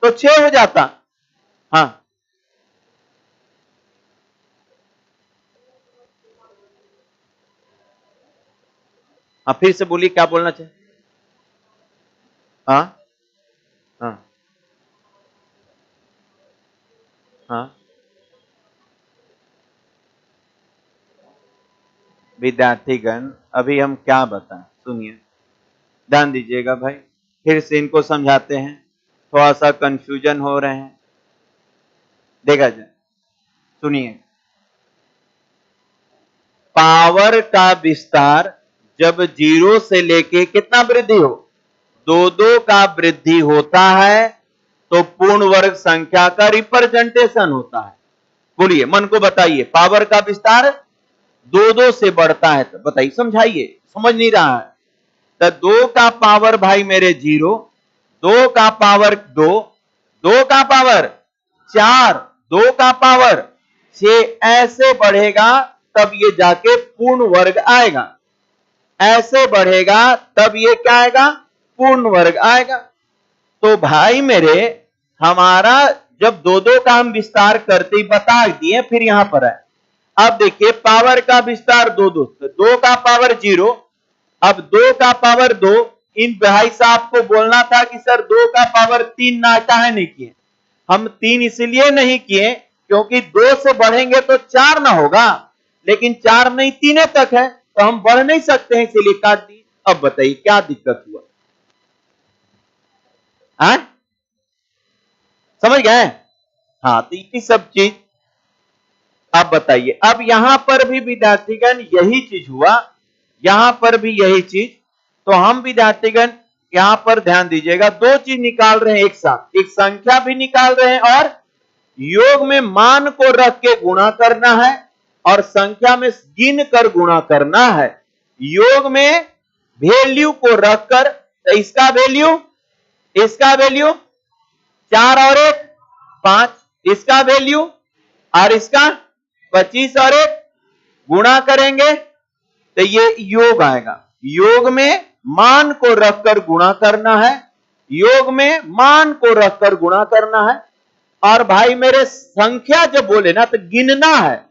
तो 6 हो जाता। हाँ, आप फिर से बोलिए क्या बोलना चाहिए? हाँ हाँ हाँ, विद्यार्थीगण अभी हम क्या बताएं, सुनिए ध्यान दीजिएगा भाई, फिर से इनको समझाते हैं, थोड़ा सा कंफ्यूजन हो रहे हैं। देखा जाए, सुनिए, पावर का विस्तार जब 0 से लेके कितना वृद्धि हो, 2 का वृद्धि होता है तो पूर्ण वर्ग संख्या का रिप्रेजेंटेशन होता है। बोलिए, मन को बताइए, पावर का विस्तार 2 से बढ़ता है तो बताइए, समझाइए, समझ नहीं रहा है। तो 2 का पावर भाई मेरे 0, 2 का पावर 2, 2 का पावर 4, 2 का पावर 6, ऐसे बढ़ेगा तब ये जाके पूर्ण वर्ग आएगा। ऐसे बढ़ेगा तब ये क्या आएगा, पूर्ण वर्ग आएगा। तो भाई मेरे, हमारा जब 2 का हम विस्तार करते ही बता दिए, फिर यहां पर है। अब देखिए, पावर का विस्तार 2, 2 का पावर 0, अब 2 का पावर 2। इन भाई साहब को बोलना था कि सर 2 का पावर 3 ना, काहे नहीं किए? हम 3 इसलिए नहीं किए क्योंकि 2 से बढ़ेंगे तो 4 ना होगा, लेकिन 4 नहीं 3 तक है, तो हम बढ़ नहीं सकते हैं, इसीलिए काट दी। अब बताइए क्या दिक्कत हुआ? समझ गए? हाँ, तो इतनी सब चीज अब बताइए। अब यहां पर भी विद्यार्थीगण यही चीज हुआ, यहां पर भी यही चीज। तो हम विद्यार्थीगण यहां पर ध्यान दीजिएगा, 2 चीज निकाल रहे हैं एक साथ, एक संख्या भी निकाल रहे हैं और योग में मान को रख के गुणा करना है और संख्या में गिन कर गुणा करना है। योग में वैल्यू को रखकर, तो इसका वैल्यू 4 और 1 5, इसका वैल्यू और इसका 25 और 1 गुणा करेंगे तो ये योग आएगा। योग में मान को रखकर गुणा करना है, योग में मान को रखकर गुणा करना है। और भाई मेरे, संख्या जब बोले ना तो गिनना है,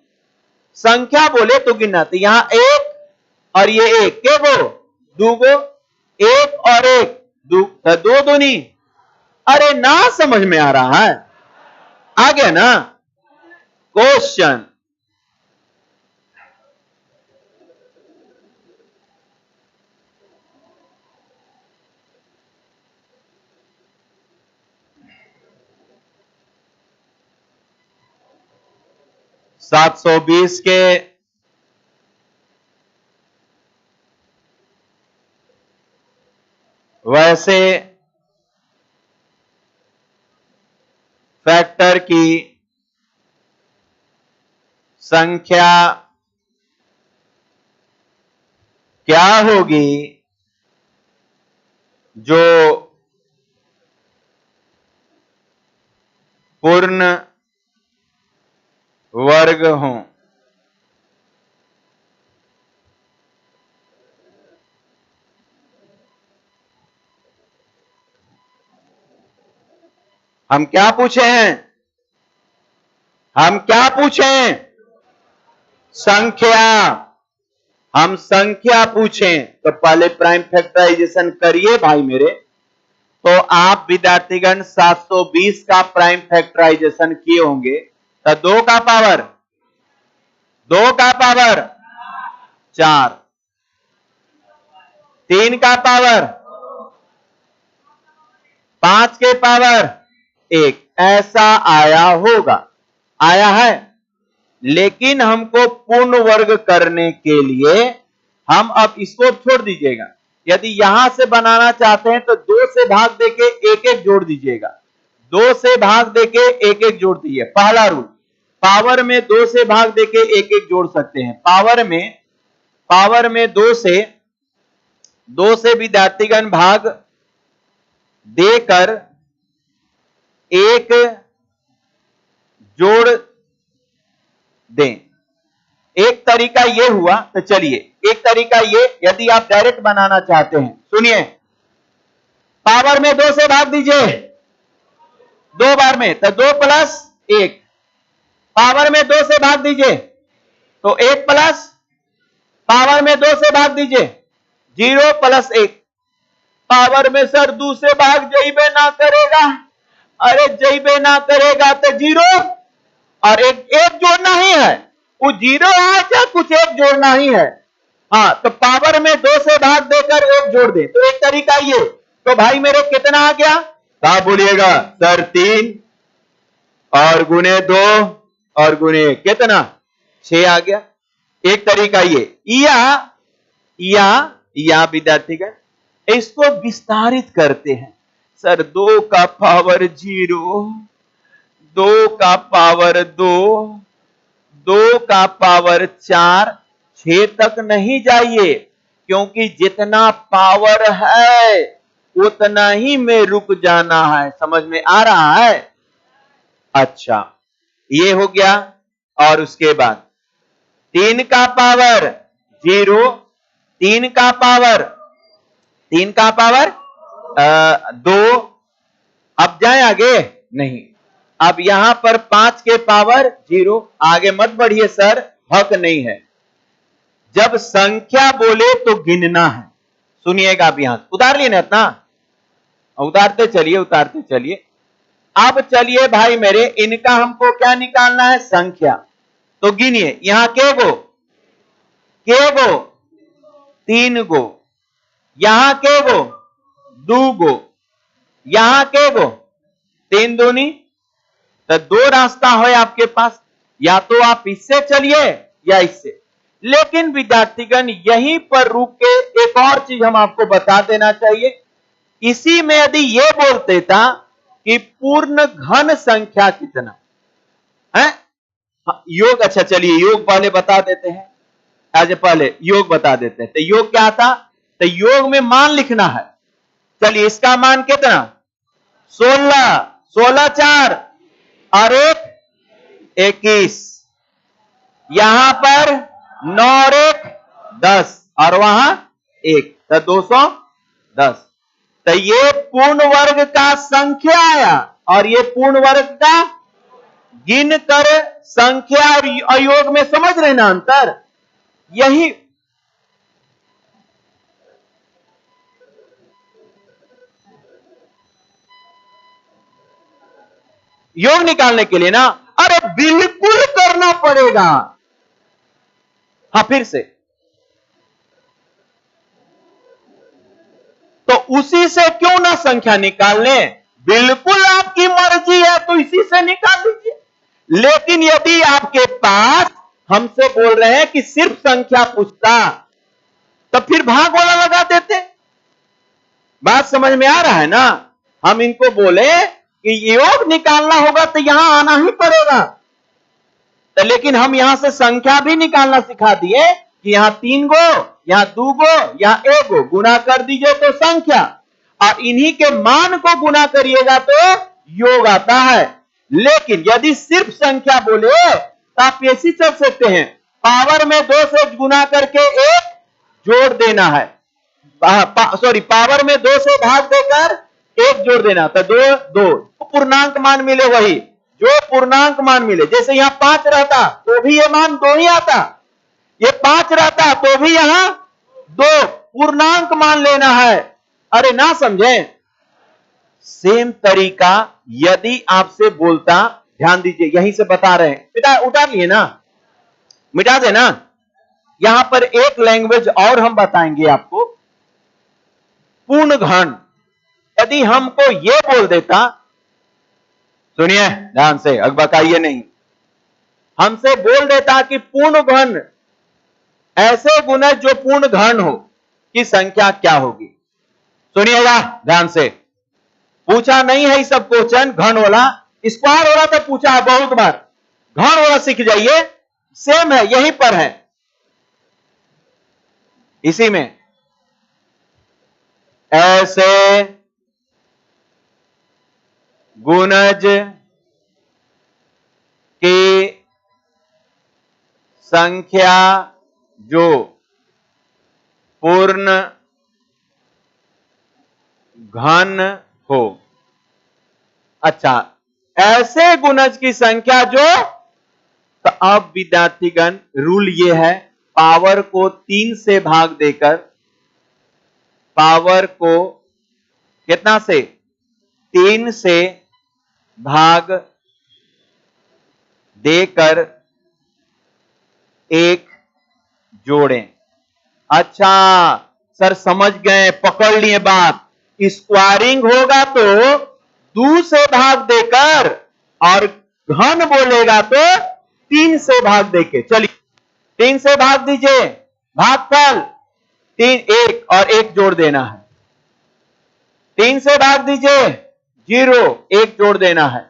संख्या बोले तो गिनना। तो यहां 1 और ये 1 के गो 2 गो, 1 और 1 2 दूनी। अरे ना समझ में आ रहा है? आ गया ना क्वेश्चन? सात सौ बीस के वैसे फैक्टर की संख्या क्या होगी जो पूर्ण वर्ग हो? हम क्या पूछे हैं? हम क्या पूछे हैं? संख्या। हम संख्या पूछें तो पहले प्राइम फैक्टराइजेशन करिए भाई मेरे। तो आप विद्यार्थीगण 720 का प्राइम फैक्टराइजेशन किए होंगे। तो 2 का पावर 4, 3 का पावर 5 के पावर 1, ऐसा आया होगा, आया है। लेकिन हमको पूर्ण वर्ग करने के लिए हम अब इसको छोड़ दीजिएगा। यदि यहां से बनाना चाहते हैं तो 2 से भाग देके 1 जोड़ दीजिएगा, 2 से भाग देके 1 जोड़ दीजिए। पहला रूल, पावर में 2 से भाग देके 1 जोड़ सकते हैं। पावर में 2 से विद्यार्थीगण भाग देकर 1 जोड़ दें। एक तरीका ये हुआ, तो चलिए एक तरीका ये, यदि आप डायरेक्ट बनाना चाहते हैं, सुनिए, पावर में 2 से भाग दीजिए 2 बार में, तो 2 प्लस 1। पावर में 2 से भाग दीजिए तो 1 प्लस, पावर में 2 से भाग दीजिए 0 प्लस 1। पावर में सर 2 से भाग जइबे ना करेगा, अरे जइबे ना करेगा तो 0 और 1 जोड़ना ही है, वो 0 है क्या, कुछ 1 जोड़ना ही है। हाँ, तो पावर में 2 से भाग देकर 1 जोड़ दे, तो एक तरीका ये। तो भाई मेरे कितना आ गया? क्या बोलिएगा सर? 3 और गुने 2 और गुने 1 कितना 6 आ गया। एक तरीका ये या विद्यार्थीगण इसको विस्तारित करते हैं। सर 2 का पावर 0, 2 का पावर 2, 2 का पावर 4, 6 तक नहीं जाइए, क्योंकि जितना पावर है उतना ही में रुक जाना है। समझ में आ रहा है? अच्छा, ये हो गया। और उसके बाद 3 का पावर 0, 3 का पावर 2। अब जाए आगे? नहीं। अब यहां पर 5 के पावर 0। आगे मत बढ़िए सर, हक नहीं है। जब संख्या बोले तो गिनना है। सुनिएगा अब यहां उतार लिए ना इतना, उतारते चलिए। अब चलिए भाई मेरे, इनका हमको क्या निकालना है? संख्या। तो गिनिए, यहां के गो 3 गो, यहां के गो 2 गो, यहां के गो 3 दूनी। तो 2 रास्ता है आपके पास, या तो आप इससे चलिए या इससे। लेकिन विद्यार्थीगण यहीं पर रुक के एक और चीज हम आपको बता देना चाहिए। इसी में यदि ये बोलते था कि पूर्ण घन संख्या कितना है, योग। अच्छा चलिए योग पहले बता देते हैं, आज पहले योग बता देते हैं। तो योग क्या था? तो योग में मान लिखना है। चलिए इसका मान कितना? 16, 16 4 और 1 21। यहां पर 9 और 1 10 और वहां 1, तो 210। तो ये पूर्ण वर्ग का संख्या आया, और ये पूर्ण वर्ग का गिन कर संख्या और अयोग में समझ रहे ना अंतर? यही योग निकालने के लिए ना, अरे बिल्कुल करना पड़ेगा। हाँ फिर से, तो उसी से क्यों ना संख्या निकाल लें? बिल्कुल आपकी मर्जी है तो इसी से निकाल लीजिए। लेकिन यदि आपके पास हमसे बोल रहे हैं कि सिर्फ संख्या पूछता, तो फिर भाग वाला लगा देते। बात समझ में आ रहा है ना? हम इनको बोले कि योग निकालना होगा तो यहां आना ही पड़ेगा। तो लेकिन हम यहां से संख्या भी निकालना सिखा दिए कि यहां 3 गो, यहां 2 गो, यहां 1 गो, गुना कर दीजिए तो संख्या, और इन्हीं के मान को गुना करिएगा तो योग आता है। लेकिन यदि सिर्फ संख्या बोले तो आप ऐसी चल सकते हैं, पावर में 2 से गुना करके 1 जोड़ देना है, पावर में 2 से भाग देकर 1 जोड़ देना, तो 2 पूर्णांक मान मिले, वही जो पूर्णांक मान मिले। जैसे यहां 5 रहता तो भी ये मान 2 ही आता, ये 5 रहता तो भी यहां 2 पूर्णांक मान लेना है। अरे ना समझे? सेम तरीका यदि आपसे बोलता, ध्यान दीजिए यहीं से बता रहे हैं, बेटा उतार लिए ना, मिटा देना। यहां पर एक लैंग्वेज और हम बताएंगे आपको, पूर्ण घन। यदि हमको यह बोल देता, सुनिए ध्यान से, अगबकाइए नहीं, हमसे बोल देता कि पूर्ण घन, ऐसे गुणज जो पूर्ण घन हो की संख्या क्या होगी। सुनिएगा ध्यान से, पूछा नहीं है सब क्वेश्चन घन वाला, स्क्वायर वाला तो पूछा है बहुत बार, घन वाला सीख जाइए, सेम है, यहीं पर है, इसी में। ऐसे गुणज की संख्या जो पूर्ण घन हो। अच्छा, ऐसे गुणज की संख्या जो, तो अब विद्यार्थीगण रूल ये है, पावर को 3 से भाग देकर, पावर को कितना से 3 से भाग देकर 1 जोड़ें। अच्छा सर समझ गए, पकड़ लिए बात। स्क्वायरिंग होगा तो 2 से भाग देकर और घन बोलेगा तो 3 से भाग देके, चलिए 3 से भाग दीजिए, भागफल 3 1 और 1 जोड़ देना है। 3 से भाग दीजिए 0 1 जोड़ देना है।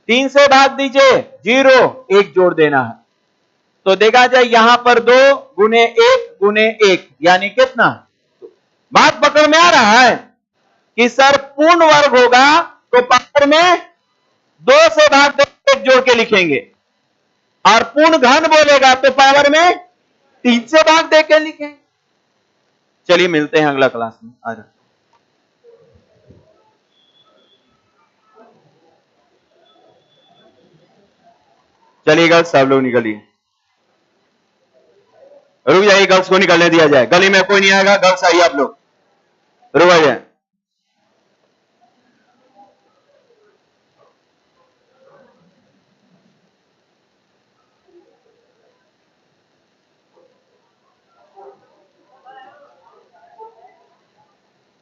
3 से भाग दीजिए 0 1 जोड़ देना है। तो देखा जाए यहां पर 2 गुने 1 गुने 1 यानी कितना। बात पकड़ में आ रहा है कि सर पूर्ण वर्ग होगा तो पावर में 2 से भाग दे 1 जोड़ के लिखेंगे, और पूर्ण घन बोलेगा तो पावर में 3 से भाग दे के लिखेंगे। चलिए मिलते हैं अगला क्लास में। आ जाओ। चलिए गर्ल्स सब लोग निकलिए, रुक जाइए, गर्ल्स को निकलने दिया जाए, गली में कोई नहीं आएगा, गर्ल्स आइए आप लोग, रुक जाए।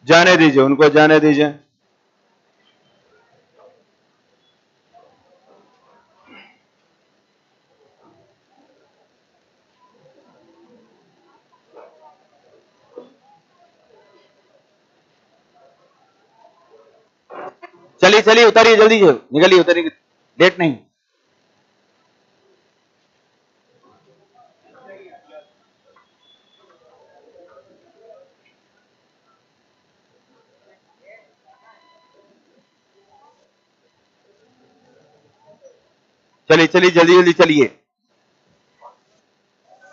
जाने दीजिए, उनको जाने दीजिए। चलिए चलिए उतरिए, जल्दी से निकलिए, उतरिए, लेट नहीं। चलिए चलिए जल्दी जल्दी चलिए।